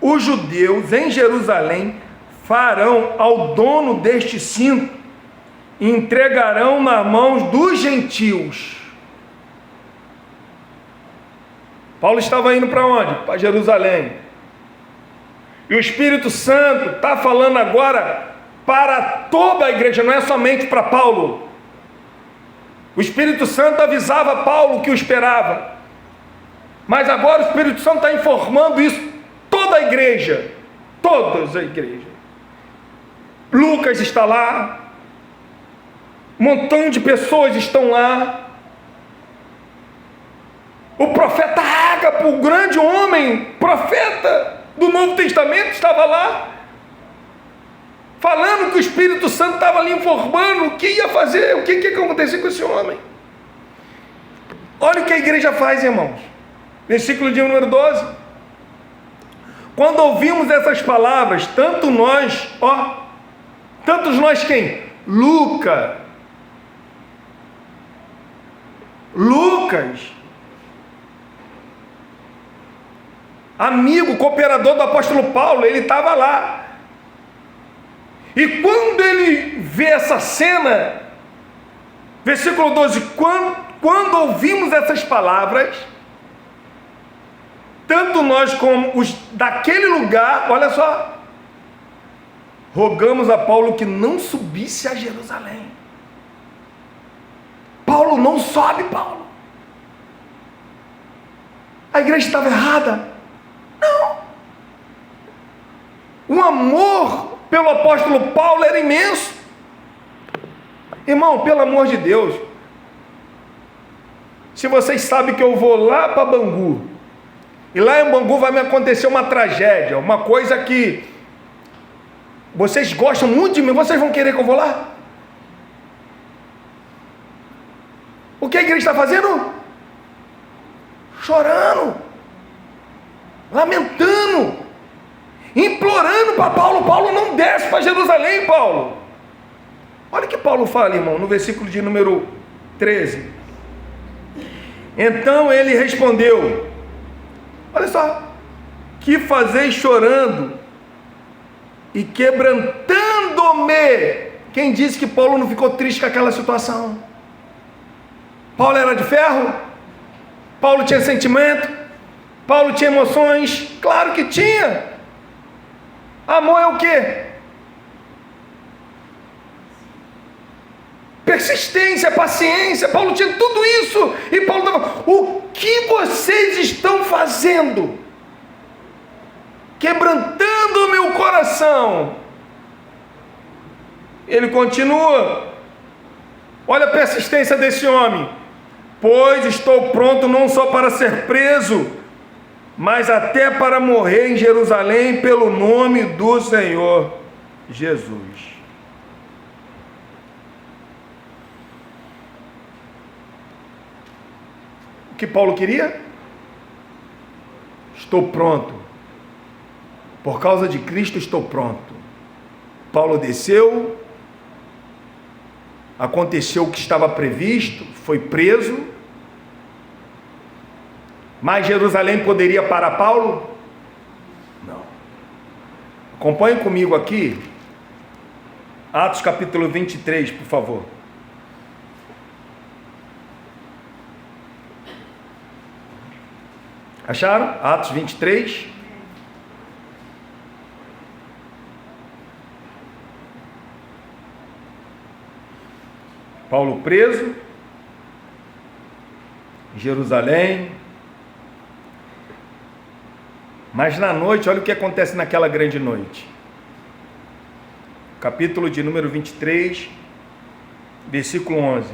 os judeus em Jerusalém farão ao dono deste cinto e entregarão nas mãos dos gentios. Paulo estava indo para onde? Para Jerusalém. E o Espírito Santo está falando agora para toda a igreja, não é somente para Paulo. O Espírito Santo avisava Paulo que o esperava. Mas agora o Espírito Santo está informando isso toda a igreja. Toda a igreja. Lucas está lá. Um montão de pessoas estão lá. O profeta Ágabo, o grande homem, profeta do Novo Testamento, estava lá, falando que o Espírito Santo estava ali informando o que ia fazer, o que ia acontecer com esse homem. Olha o que a igreja faz, irmãos. Versículo de número 12. Quando ouvimos essas palavras, tantos nós quem? Lucas, amigo, cooperador do apóstolo Paulo, ele estava lá. E quando ele vê essa cena, versículo 12, quando ouvimos essas palavras, tanto nós como os daquele lugar, olha só, rogamos a Paulo que não subisse a Jerusalém. Paulo não sobe, Paulo. A igreja estava errada? Não. O amor pelo apóstolo Paulo era imenso. Irmão, pelo amor de Deus, se vocês sabem que eu vou lá para Bangu, e lá em Bangu vai me acontecer uma tragédia, uma coisa que vocês gostam muito de mim, vocês vão querer que eu vou lá? O que a igreja está fazendo? Chorando, lamentando, implorando para Paulo. Paulo, não desce para Jerusalém, Paulo. Olha o que Paulo fala, irmão, no versículo de número 13. Então ele respondeu, olha só, que fazeis chorando e quebrantando-me? Quem disse que Paulo não ficou triste com aquela situação? Paulo era de ferro? Paulo tinha sentimento? Paulo tinha emoções? Claro que tinha. Amor é o quê? Persistência, paciência. Paulo tinha tudo isso. E Paulo estava, o que vocês estão fazendo? Quebrantando o meu coração. Ele continua. Olha a persistência desse homem. Pois estou pronto não só para ser preso, mas até para morrer em Jerusalém pelo nome do Senhor Jesus. O que Paulo queria? Estou pronto. Por causa de Cristo estou pronto. Paulo desceu, aconteceu o que estava previsto, foi preso, mas Jerusalém poderia parar Paulo? Não. Acompanhe comigo aqui, Atos capítulo 23, por favor. Acharam? Atos 23. Paulo preso em Jerusalém. Mas na noite, olha o que acontece naquela grande noite. Capítulo de número 23, versículo 11.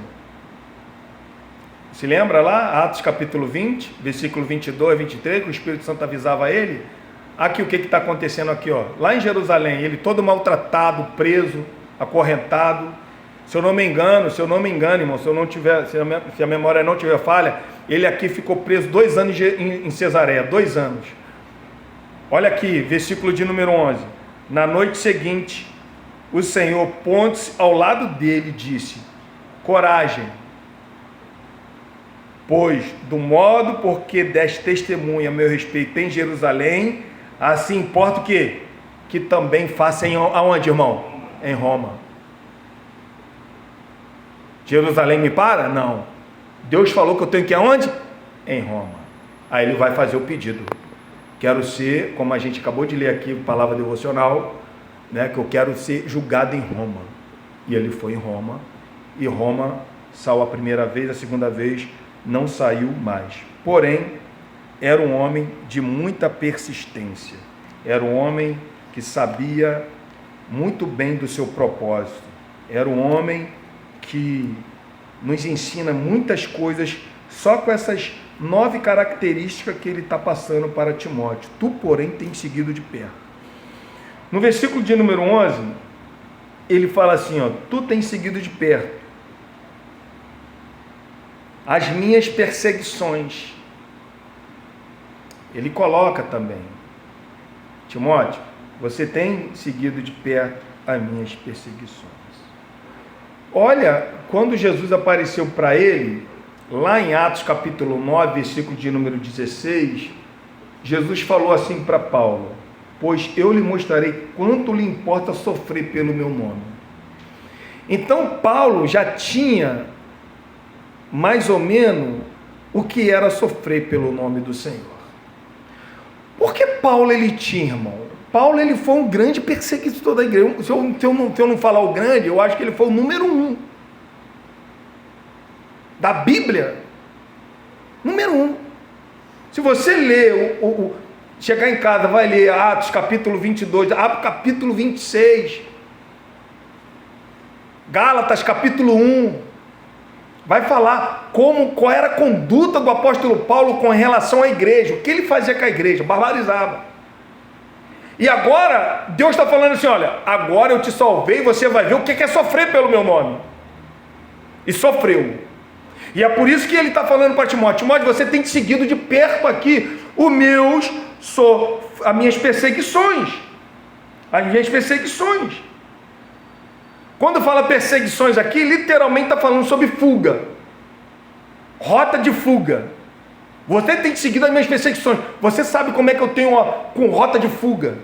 Se lembra lá, Atos capítulo 20, versículo 22 e 23, que o Espírito Santo avisava a ele? Aqui o que está acontecendo aqui, ó. Lá em Jerusalém, ele todo maltratado, preso, acorrentado. Se eu não me engano, irmão, se a memória não tiver falha, ele aqui ficou preso 2 anos em Cesareia, 2 anos. Olha aqui, versículo de número 11. Na noite seguinte, o Senhor, pondo-se ao lado dele, disse: coragem, pois do modo porque deste testemunha a meu respeito em Jerusalém, assim importa o quê? Que também faça aonde, irmão? Em Roma. Jerusalém me para? Não. Deus falou que eu tenho que ir aonde? Em Roma. Aí ele vai fazer o pedido. Quero ser, como a gente acabou de ler aqui, palavra devocional, né, que eu quero ser julgado em Roma. E ele foi em Roma. E Roma saiu a primeira vez, a segunda vez não saiu mais. Porém, era um homem de muita persistência. Era um homem que sabia muito bem do seu propósito. Era um homem que nos ensina muitas coisas só com essas 9 características que ele está passando para Timóteo. Tu, porém, tens seguido de perto. No versículo de número 11, ele fala assim, ó, tu tens seguido de perto as minhas perseguições. Ele coloca também, Timóteo, você tem seguido de perto as minhas perseguições. Olha, quando Jesus apareceu para ele, lá em Atos capítulo 9, versículo de número 16, Jesus falou assim para Paulo: pois eu lhe mostrarei quanto lhe importa sofrer pelo meu nome. Então Paulo já tinha mais ou menos o que era sofrer pelo nome do Senhor. Paulo ele tinha, irmão? Paulo ele foi um grande perseguidor da igreja. Se eu não falar o grande, eu acho que ele foi o número 1 da Bíblia. Número 1. Se você ler, chegar em casa, vai ler Atos capítulo 22, Atos capítulo 26, Gálatas capítulo 1, vai falar qual era a conduta do apóstolo Paulo com relação à igreja, o que ele fazia com a igreja, barbarizava. E agora, Deus está falando assim, olha, agora eu te salvei, você vai ver o que é sofrer pelo meu nome. E sofreu. E é por isso que ele está falando para Timóteo, Timóteo, você tem seguido de perto aqui as minhas perseguições. As minhas perseguições. Quando fala perseguições aqui, literalmente está falando sobre fuga. Rota de fuga. Você tem seguido as minhas perseguições. Você sabe como é que eu tenho com rota de fuga?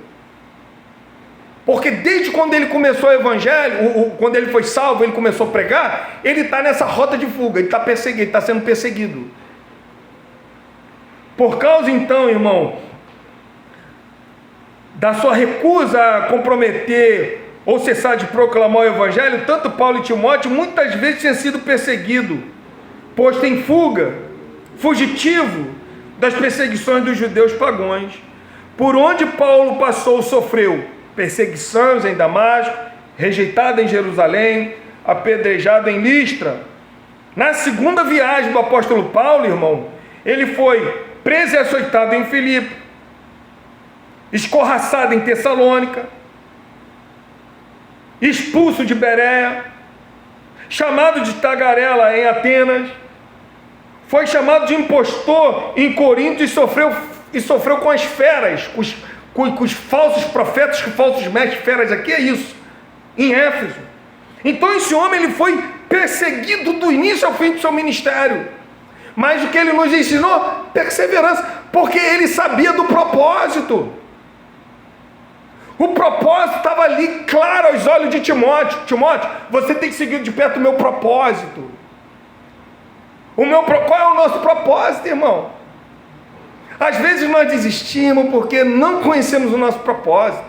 Porque desde quando ele começou o evangelho, quando ele foi salvo, ele começou a pregar, ele está nessa rota de fuga, ele está perseguido, está sendo perseguido. Por causa então, irmão, da sua recusa a comprometer ou cessar de proclamar o evangelho, tanto Paulo e Timóteo muitas vezes tinham sido perseguidos, posto em fuga, fugitivo das perseguições dos judeus pagãos. Por onde Paulo passou, sofreu perseguições em Damasco, rejeitado em Jerusalém, apedrejado em Listra. Na segunda viagem do apóstolo Paulo, irmão, ele foi preso e açoitado em Filipe, escorraçado em Tessalônica, expulso de Bereia, chamado de tagarela em Atenas, foi chamado de impostor em Corinto e sofreu com as feras, com os falsos profetas, com falsos mestres, feras aqui é isso, em Éfeso. Então esse homem ele foi perseguido do início ao fim do seu ministério, mas o que ele nos ensinou? Perseverança, porque ele sabia do propósito. O propósito estava ali claro aos olhos de Timóteo. Timóteo, você tem que seguir de perto o meu propósito. Qual é o nosso propósito, irmão? Às vezes nós desistimos porque não conhecemos o nosso propósito.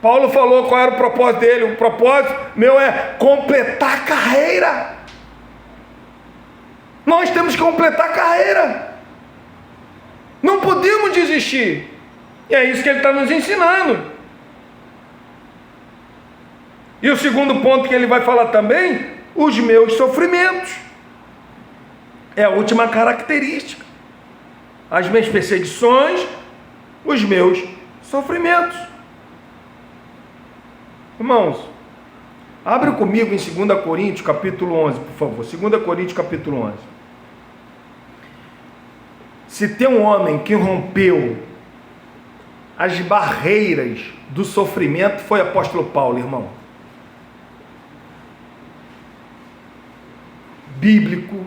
Paulo falou qual era o propósito dele. O propósito meu é completar a carreira. Nós temos que completar a carreira. Não podemos desistir. E é isso que ele está nos ensinando. E o segundo ponto que ele vai falar também, os meus sofrimentos. É a última característica. As minhas perseguições, os meus sofrimentos. Irmãos, abre comigo em 2 Coríntios capítulo 11, por favor. 2 Coríntios capítulo 11. Se tem um homem que rompeu as barreiras do sofrimento, foi o apóstolo Paulo, irmão. Bíblico,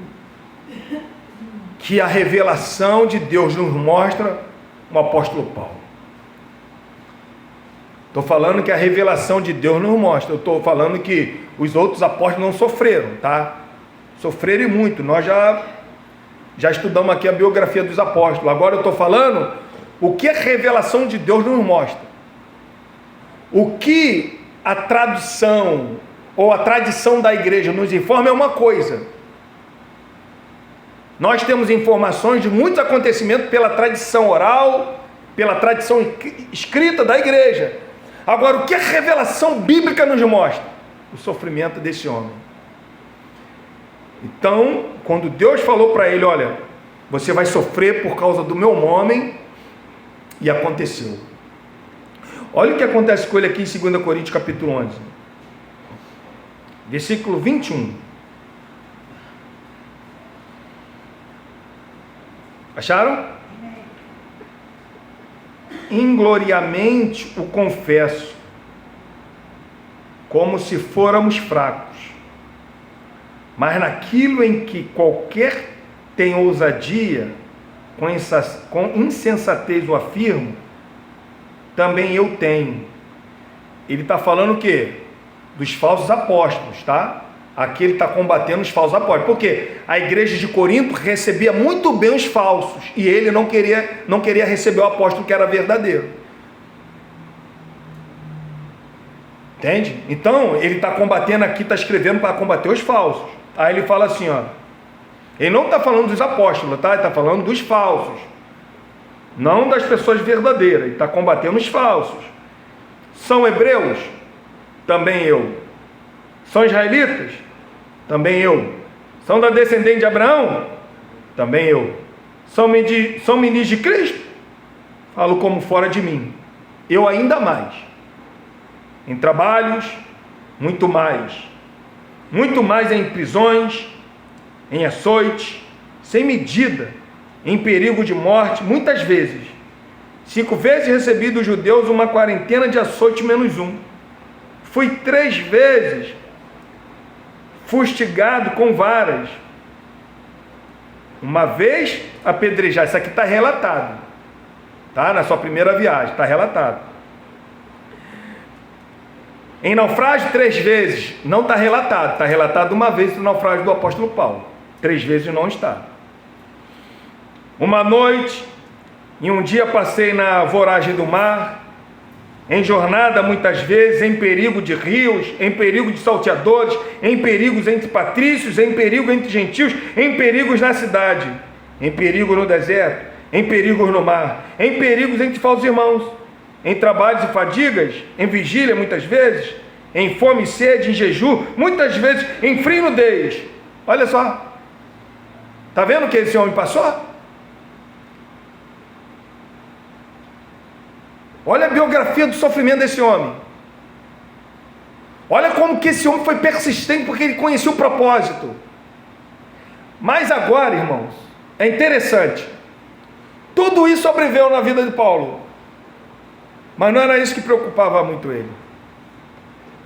que a revelação de Deus nos mostra, o apóstolo Paulo. Estou falando que a revelação de Deus nos mostra, eu estou falando que os outros apóstolos não sofreram, tá? Sofreram e muito, nós já estudamos aqui a biografia dos apóstolos, agora eu estou falando o que a revelação de Deus nos mostra. O que a tradução ou a tradição da igreja nos informa é uma coisa. Nós temos informações de muitos acontecimentos pela tradição oral, pela tradição escrita da igreja. Agora, o que a revelação bíblica nos mostra? O sofrimento desse homem. Então, quando Deus falou para ele, olha, você vai sofrer por causa do meu nome, e aconteceu. Olha o que acontece com ele aqui em 2 Coríntios capítulo 11. Versículo 21. Acharam? Ingloriamente o confesso, como se fôramos fracos, mas naquilo em que qualquer tem ousadia, com insensatez o afirmo, também eu tenho. Ele está falando o quê? Dos falsos apóstolos, tá? Aqui ele está combatendo os falsos apóstolos. Por quê? A igreja de Corinto recebia muito bem os falsos, e ele não queria receber o apóstolo que era verdadeiro. Entende? Então, ele está combatendo aqui, está escrevendo para combater os falsos. Aí ele fala assim, ó. Ele não está falando dos apóstolos, tá? Ele está falando dos falsos. Não das pessoas verdadeiras. Ele está combatendo os falsos. São hebreus? Também eu. São israelitas? Também eu. São da descendente de Abraão? Também eu. São ministros de Cristo? Falo como fora de mim. Eu ainda mais. Em trabalhos, muito mais. Muito mais em prisões, em açoite, sem medida, em perigo de morte, muitas vezes. 5 vezes recebi dos judeus uma quarentena de açoite menos um. Fui 3 vezes fustigado com varas. Uma vez apedrejado. Isso aqui está relatado. Tá? Na sua primeira viagem, está relatado. Em naufrágio 3 vezes. Não está relatado. Está relatado uma vez no naufrágio do apóstolo Paulo. 3 vezes não está. Uma noite, e um dia passei na voragem do mar, em jornada muitas vezes, em perigo de rios, em perigo de salteadores, em perigos entre patrícios, em perigo entre gentios, em perigos na cidade, em perigo no deserto, em perigos no mar, em perigos entre falsos irmãos, em trabalhos e fadigas, em vigília muitas vezes, em fome e sede, em jejum, muitas vezes em frio e nudez. Olha só, está vendo o que esse homem passou? Olha a biografia do sofrimento desse homem. Olha como que esse homem foi persistente, porque ele conhecia o propósito. Mas agora, irmãos, é interessante. Tudo isso sobreviveu na vida de Paulo. Mas não era isso que preocupava muito ele.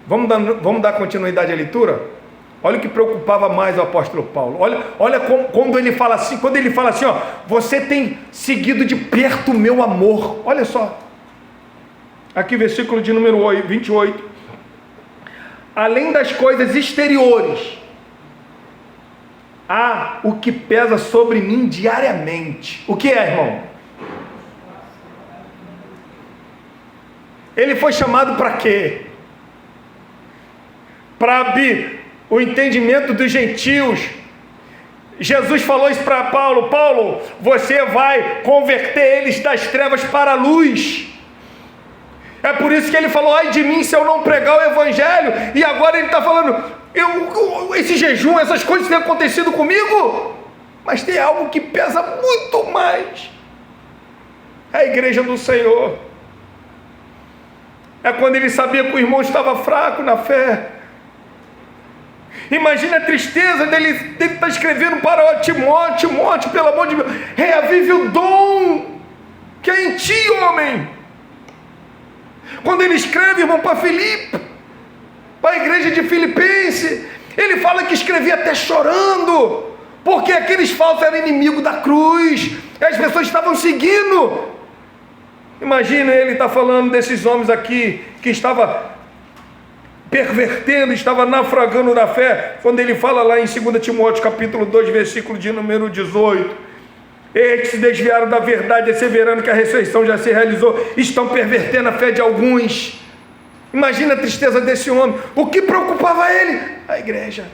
Vamos dar continuidade à leitura? Olha o que preocupava mais o apóstolo Paulo. Olha quando ele fala assim, ó, você tem seguido de perto o meu amor. Olha só. Aqui versículo de número 28. Além das coisas exteriores, há o que pesa sobre mim diariamente. O que é, irmão? Ele foi chamado para quê? Para abrir o entendimento dos gentios. Jesus falou isso para Paulo: Paulo, você vai converter eles das trevas para a luz. É por isso que ele falou: ai de mim se eu não pregar o evangelho. E agora ele está falando: esse jejum, essas coisas têm acontecido comigo, mas tem algo que pesa muito mais. É a igreja do Senhor. É quando ele sabia que o irmão estava fraco na fé. Imagina a tristeza dele estar escrevendo para Timóteo: Timóteo, pelo amor de Deus, reavive o dom que é em ti, homem. Quando ele escreve, irmão, para Filipe, para a igreja de Filipenses, ele fala que escrevia até chorando, porque aqueles falsos eram inimigos da cruz, e as pessoas estavam seguindo. Imagina ele estar falando desses homens aqui, que estava pervertendo, estava naufragando na fé, quando ele fala lá em 2 Timóteo capítulo 2, versículo de número 18, eles se desviaram da verdade, asseverando que a ressurreição já se realizou, estão pervertendo a fé de alguns. Imagina a tristeza desse homem. O que preocupava ele? A igreja.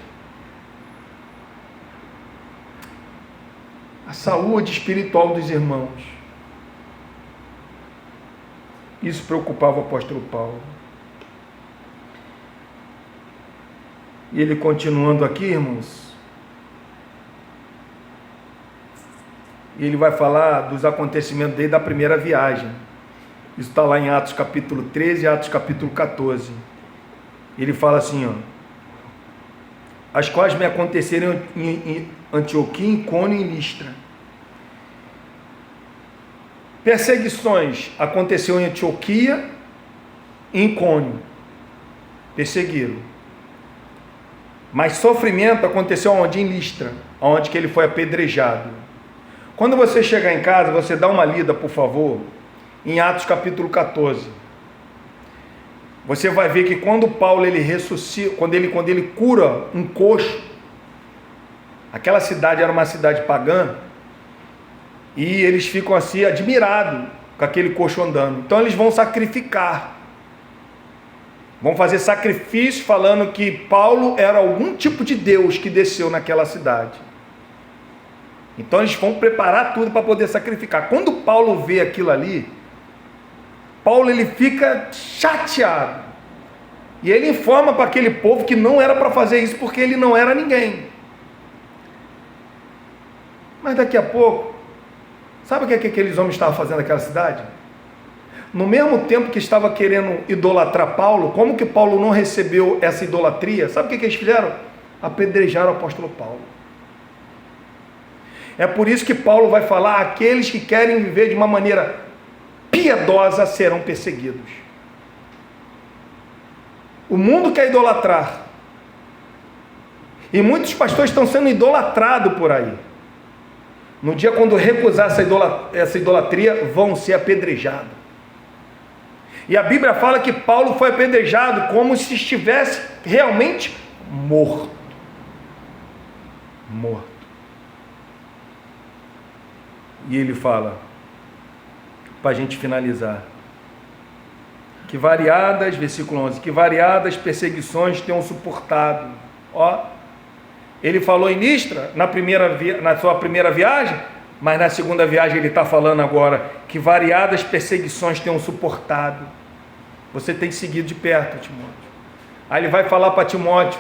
A saúde espiritual dos irmãos. Isso preocupava o apóstolo Paulo. E ele continuando aqui, irmãos, ele vai falar dos acontecimentos dele da primeira viagem. Isso está lá em Atos capítulo 13 e Atos capítulo 14. Ele fala assim, ó: as quais me aconteceram em Antioquia, em Icônio e em Listra. Perseguições aconteceu em Antioquia e em Icônio. Perseguiram. Mas sofrimento aconteceu onde? Em Listra, onde que ele foi apedrejado. Quando você chegar em casa, você dá uma lida, por favor, em Atos capítulo 14. você vai ver que quando Paulo ele ressuscita, quando ele cura um coxo, aquela cidade era uma cidade pagã, e eles ficam assim admirados com aquele coxo andando. Então eles vão sacrificar, vão fazer sacrifício falando que Paulo era algum tipo de Deus que desceu naquela cidade. Então eles vão preparar tudo para poder sacrificar. Quando Paulo vê aquilo ali, Paulo ele fica chateado. E ele informa para aquele povo que não era para fazer isso porque ele não era ninguém. Mas daqui a pouco, sabe o que aqueles homens estavam fazendo naquela cidade? No mesmo tempo que estava querendo idolatrar Paulo, como que Paulo não recebeu essa idolatria? Sabe o que eles fizeram? Apedrejaram o apóstolo Paulo. É por isso que Paulo vai falar: aqueles que querem viver de uma maneira piedosa serão perseguidos. O mundo quer idolatrar, e muitos pastores estão sendo idolatrados por aí. No dia quando recusar essa idolatria, vão ser apedrejados. E a Bíblia fala que Paulo foi apedrejado como se estivesse realmente morto. Morto. E ele fala, para a gente finalizar, que variadas, versículo 11, que variadas perseguições tenham suportado. Ó, ele falou em Listra, na sua primeira viagem, mas na segunda viagem ele está falando agora, que variadas perseguições tenham suportado. Você tem seguido de perto, Timóteo. Aí ele vai falar para Timóteo,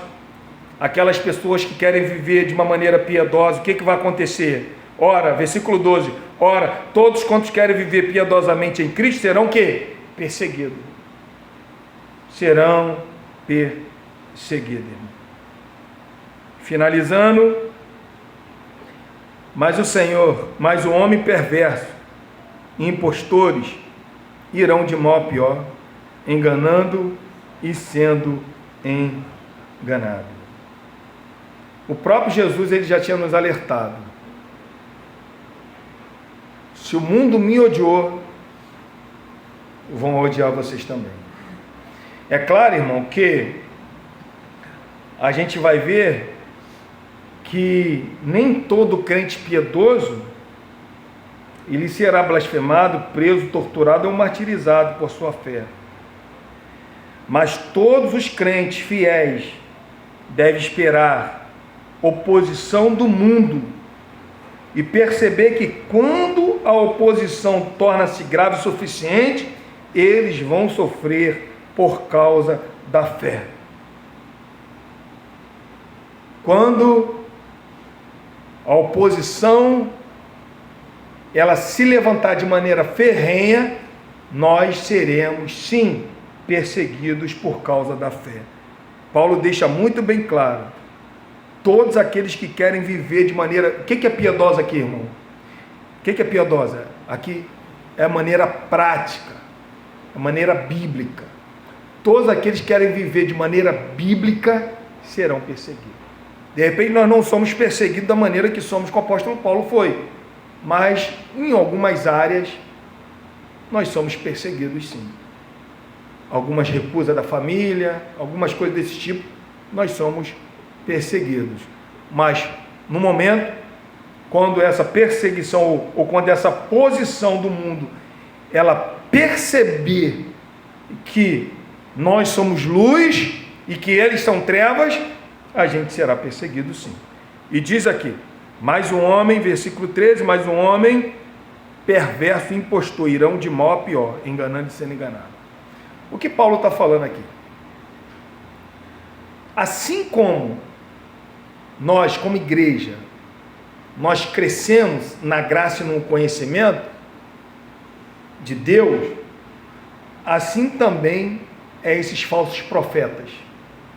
aquelas pessoas que querem viver de uma maneira piedosa, o que vai acontecer? Ora, versículo 12, ora, todos quantos querem viver piedosamente em Cristo serão o quê? Perseguidos. Serão perseguidos. Finalizando, mas o homem perverso e impostores irão de mal a pior, enganando e sendo enganado. O próprio Jesus ele já tinha nos alertado. Se o mundo me odiou, vão odiar vocês também. É claro, irmão, que a gente vai ver que nem todo crente piedoso ele será blasfemado, preso, torturado ou martirizado por sua fé. Mas todos os crentes fiéis devem esperar oposição do mundo e perceber que quando a oposição torna-se grave o suficiente, eles vão sofrer por causa da fé. Quando a oposição ela se levantar de maneira ferrenha, nós seremos sim perseguidos por causa da fé. Paulo deixa muito bem claro, todos aqueles que querem viver de maneira... O que é piedosa aqui, irmão? O que é piedosa? Aqui é a maneira prática, a maneira bíblica. Todos aqueles que querem viver de maneira bíblica serão perseguidos. De repente nós não somos perseguidos da maneira que somos que o apóstolo Paulo foi, mas em algumas áreas nós somos perseguidos sim. Algumas recusas da família, algumas coisas desse tipo, nós somos perseguidos. Mas no momento, quando essa perseguição ou quando essa posição do mundo, ela perceber que nós somos luz e que eles são trevas, a gente será perseguido sim. E diz aqui, mais um homem, versículo 13, mais um homem perverso e impostor irão de mal a pior, enganando e sendo enganado. O que Paulo está falando aqui? Assim como nós, como igreja, nós crescemos na graça e no conhecimento de Deus, assim também é esses falsos profetas,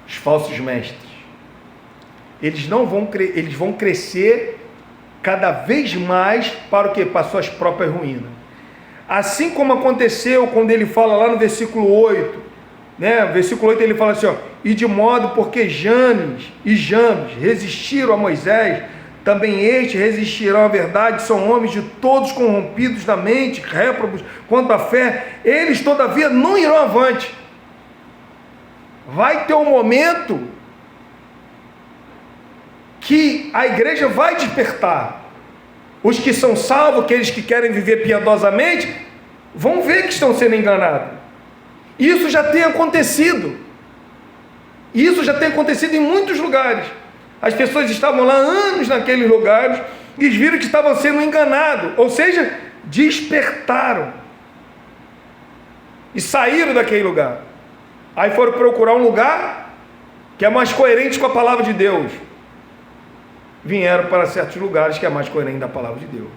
os falsos mestres. Eles vão crescer cada vez mais para o quê? Para suas próprias ruínas. Assim como aconteceu quando ele fala lá no versículo 8, né? Versículo 8 ele fala assim, ó, e de modo porque Janes e Jambres resistiram a Moisés, também estes resistirão à verdade, são homens de todos corrompidos na mente, réprobos quanto à fé, eles todavia não irão avante. vai ter um momento que a igreja vai despertar. Os que são salvos, aqueles que querem viver piedosamente, vão ver que estão sendo enganados. Isso já tem acontecido. Isso já tem acontecido em muitos lugares. As pessoas estavam lá anos naqueles lugares e viram que estavam sendo enganados, ou seja, despertaram e saíram daquele lugar. Aí foram procurar um lugar que é mais coerente com a palavra de Deus. Vieram para certos lugares que é mais coerente da palavra de Deus.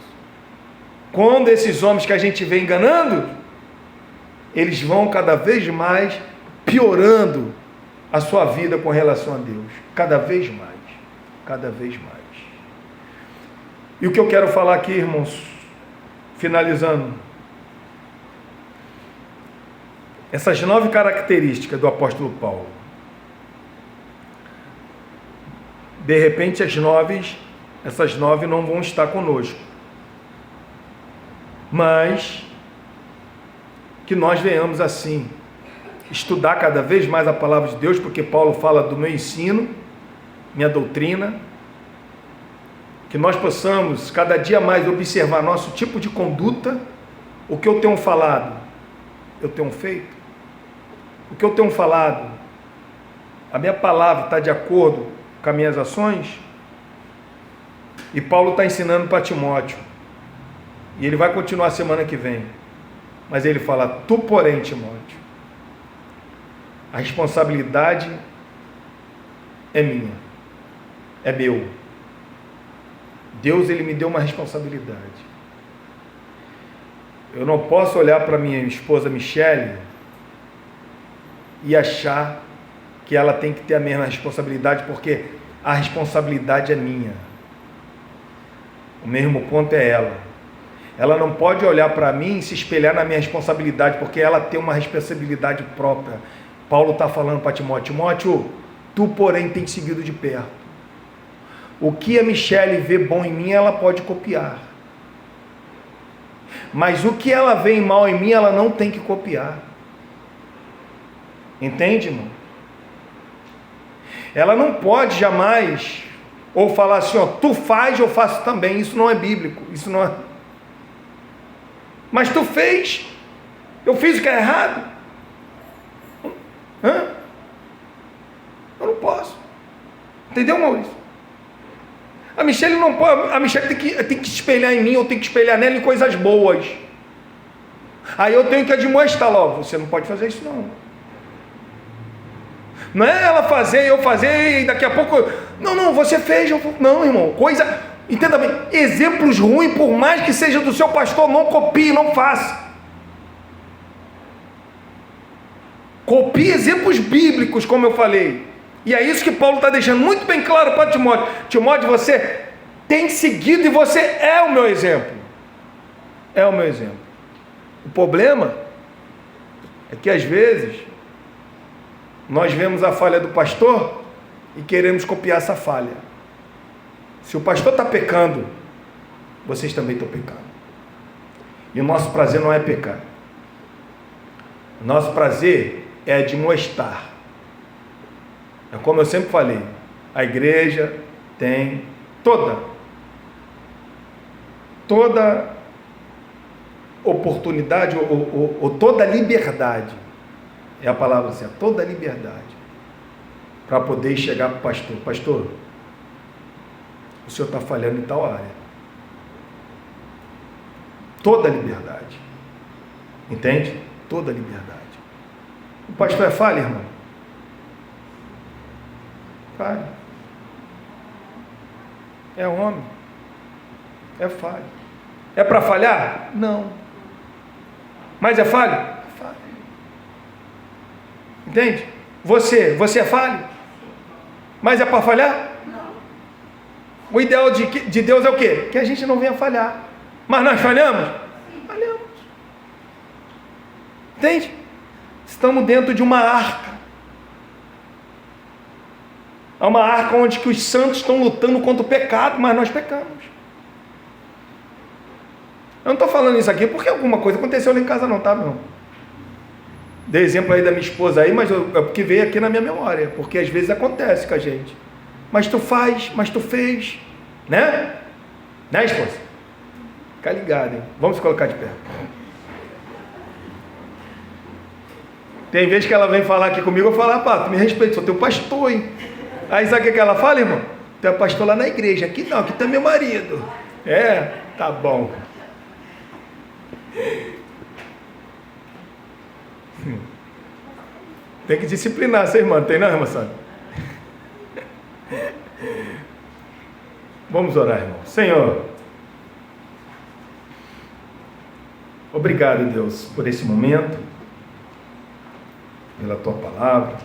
Quando esses homens que a gente vê enganando, eles vão cada vez mais piorando a sua vida com relação a Deus. Cada vez mais. Cada vez mais. E o que eu quero falar aqui, irmãos, finalizando. Essas 9 características do apóstolo Paulo. De repente essas 9 não vão estar conosco. Mas que nós venhamos assim, estudar cada vez mais a palavra de Deus, porque Paulo fala do meu ensino, minha doutrina, que nós possamos cada dia mais observar nosso tipo de conduta, o que eu tenho falado, eu tenho feito, o que eu tenho falado, a minha palavra está de acordo com as minhas ações. E Paulo está ensinando para Timóteo, e ele vai continuar semana que vem, mas ele fala: tu porém, Timóteo, a responsabilidade é minha, é meu. Deus, ele me deu uma responsabilidade. Eu não posso olhar para minha esposa Michele e achar que ela tem que ter a mesma responsabilidade, porque a responsabilidade é minha. O mesmo ponto é ela. Ela não pode olhar para mim e se espelhar na minha responsabilidade, porque ela tem uma responsabilidade própria. Paulo está falando para Timóteo: Timóteo, tu porém tem seguido de perto. O que a Michele vê bom em mim, ela pode copiar. Mas o que ela vê mal em mim, ela não tem que copiar. Entende, irmão? Ela não pode jamais ou falar assim: ó, tu faz, eu faço também. Isso não é bíblico. Isso não é. Mas tu fez, eu fiz o que é errado. Eu não posso. Entendeu, Maurício? A Michele não pode. A Michele tem que espelhar em mim, eu tenho que espelhar nela em coisas boas. Aí eu tenho que admoestar logo: você não pode fazer isso não. Não é ela fazer, eu fazer, e daqui a pouco, não, você fez, não, irmão, coisa, entenda bem, exemplos ruins, por mais que seja do seu pastor, não copie, não faça. Copie exemplos bíblicos, como eu falei. E é isso que Paulo está deixando muito bem claro para Timóteo. Timóteo, você tem seguido e você é o meu exemplo. É o meu exemplo. O problema é que às vezes nós vemos a falha do pastor e queremos copiar essa falha. Se o pastor está pecando, vocês também estão pecando. E o nosso prazer não é pecar. O nosso prazer é admoestar. É como eu sempre falei, a igreja tem toda oportunidade ou toda liberdade, é a palavra assim, toda liberdade, para poder chegar para o pastor: pastor, o senhor está falhando em tal área. Toda liberdade, entende? Toda liberdade. O pastor é falha, irmão? Falha. É homem. É falha. É para falhar? Não. Mas é falha? É falha. Entende? Você é falho? Mas é para falhar?
Não.
O ideal de Deus é o quê? Que a gente não venha falhar. Mas nós falhamos? Falhamos. Entende? Estamos dentro de uma arca. É uma arca onde que os santos estão lutando contra o pecado, mas nós pecamos. Eu não estou falando isso aqui porque alguma coisa aconteceu lá em casa não, tá, meu? Dei exemplo aí da minha esposa aí, mas é porque veio aqui na minha memória, porque às vezes acontece com a gente. Mas tu faz, mas tu fez, né? Né, esposa? Fica ligado, hein? Vamos se colocar de pé. Tem vezes que ela vem falar aqui comigo, eu falo, pá, tu me respeita, sou teu pastor, hein? Aí sabe o que ela fala, irmão? Tu é pastor lá na igreja, aqui não, aqui tá meu marido. É, tá bom. Tem que disciplinar essa irmã, tem não, irmã Sandra? Vamos orar, irmão. Senhor, obrigado, Deus, por esse momento, pela Tua palavra.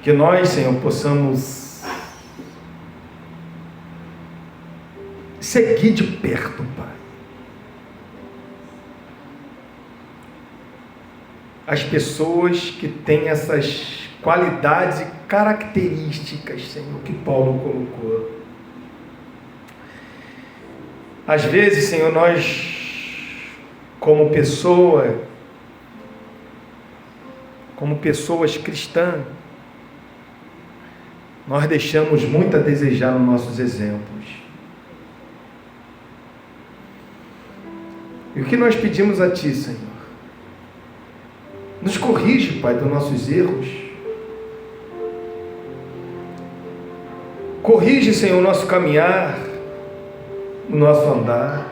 Que nós, Senhor, possamos seguir de perto, Pai, as pessoas que têm essas qualidades e características, Senhor, que Paulo colocou. Às vezes, Senhor, nós, como pessoas cristãs, nós deixamos muito a desejar nos nossos exemplos. E o que nós pedimos a Ti, Senhor? Nos corrige, Pai, dos nossos erros. Corrige, Senhor, o nosso caminhar, o nosso andar.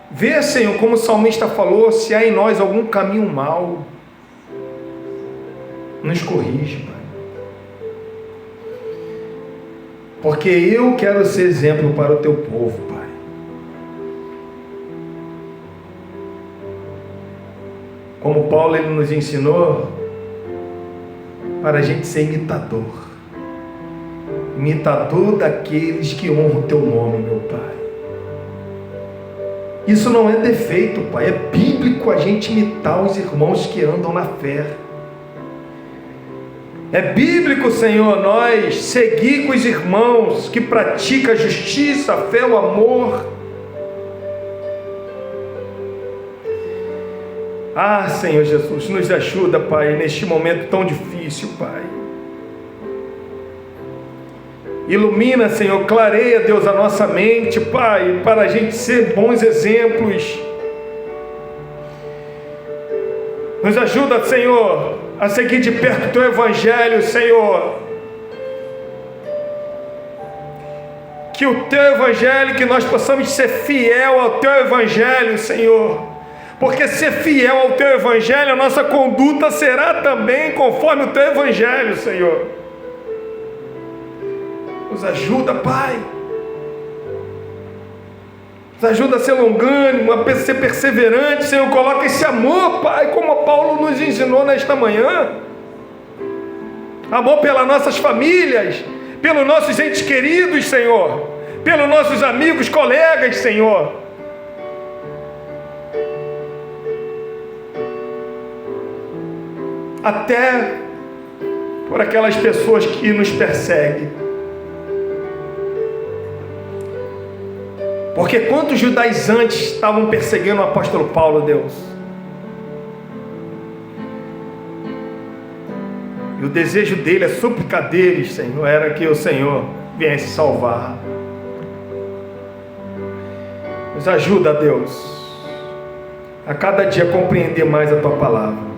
Vê, Senhor, como o salmista falou, se há em nós algum caminho mau, nos corrige, Pai. Porque eu quero ser exemplo para o Teu povo, Pai. Como Paulo ele nos ensinou, para a gente ser imitador daqueles que honram o Teu nome, meu Pai. Isso não é defeito, Pai, é bíblico a gente imitar os irmãos que andam na fé. É bíblico, Senhor, nós seguir com os irmãos que praticam a justiça, a fé, o amor. Ah, Senhor Jesus, nos ajuda, Pai, neste momento tão difícil, Pai. Ilumina, Senhor, clareia, Deus, a nossa mente, Pai, para a gente ser bons exemplos. Nos ajuda, Senhor, a seguir de perto o Teu Evangelho, Senhor. Que o Teu Evangelho, que nós possamos ser fiel ao Teu Evangelho, Senhor. Porque ser fiel ao Teu Evangelho, a nossa conduta será também conforme o Teu Evangelho, Senhor. Nos ajuda, Pai. Nos ajuda a ser longânimo, a ser perseverante, Senhor. Coloca esse amor, Pai, como Paulo nos ensinou nesta manhã. Amor pelas nossas famílias, pelos nossos entes queridos, Senhor. Pelos nossos amigos, colegas, Senhor. Até por aquelas pessoas que nos perseguem. Porque quantos judaizantes estavam perseguindo o apóstolo Paulo, Deus? E o desejo dele, a súplica deles, Senhor, era que o Senhor viesse salvar. Nos ajuda, Deus, a cada dia compreender mais a Tua palavra.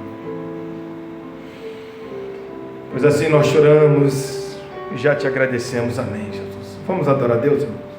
Pois assim nós choramos e já Te agradecemos. Amém, Jesus. Vamos adorar a Deus, irmão.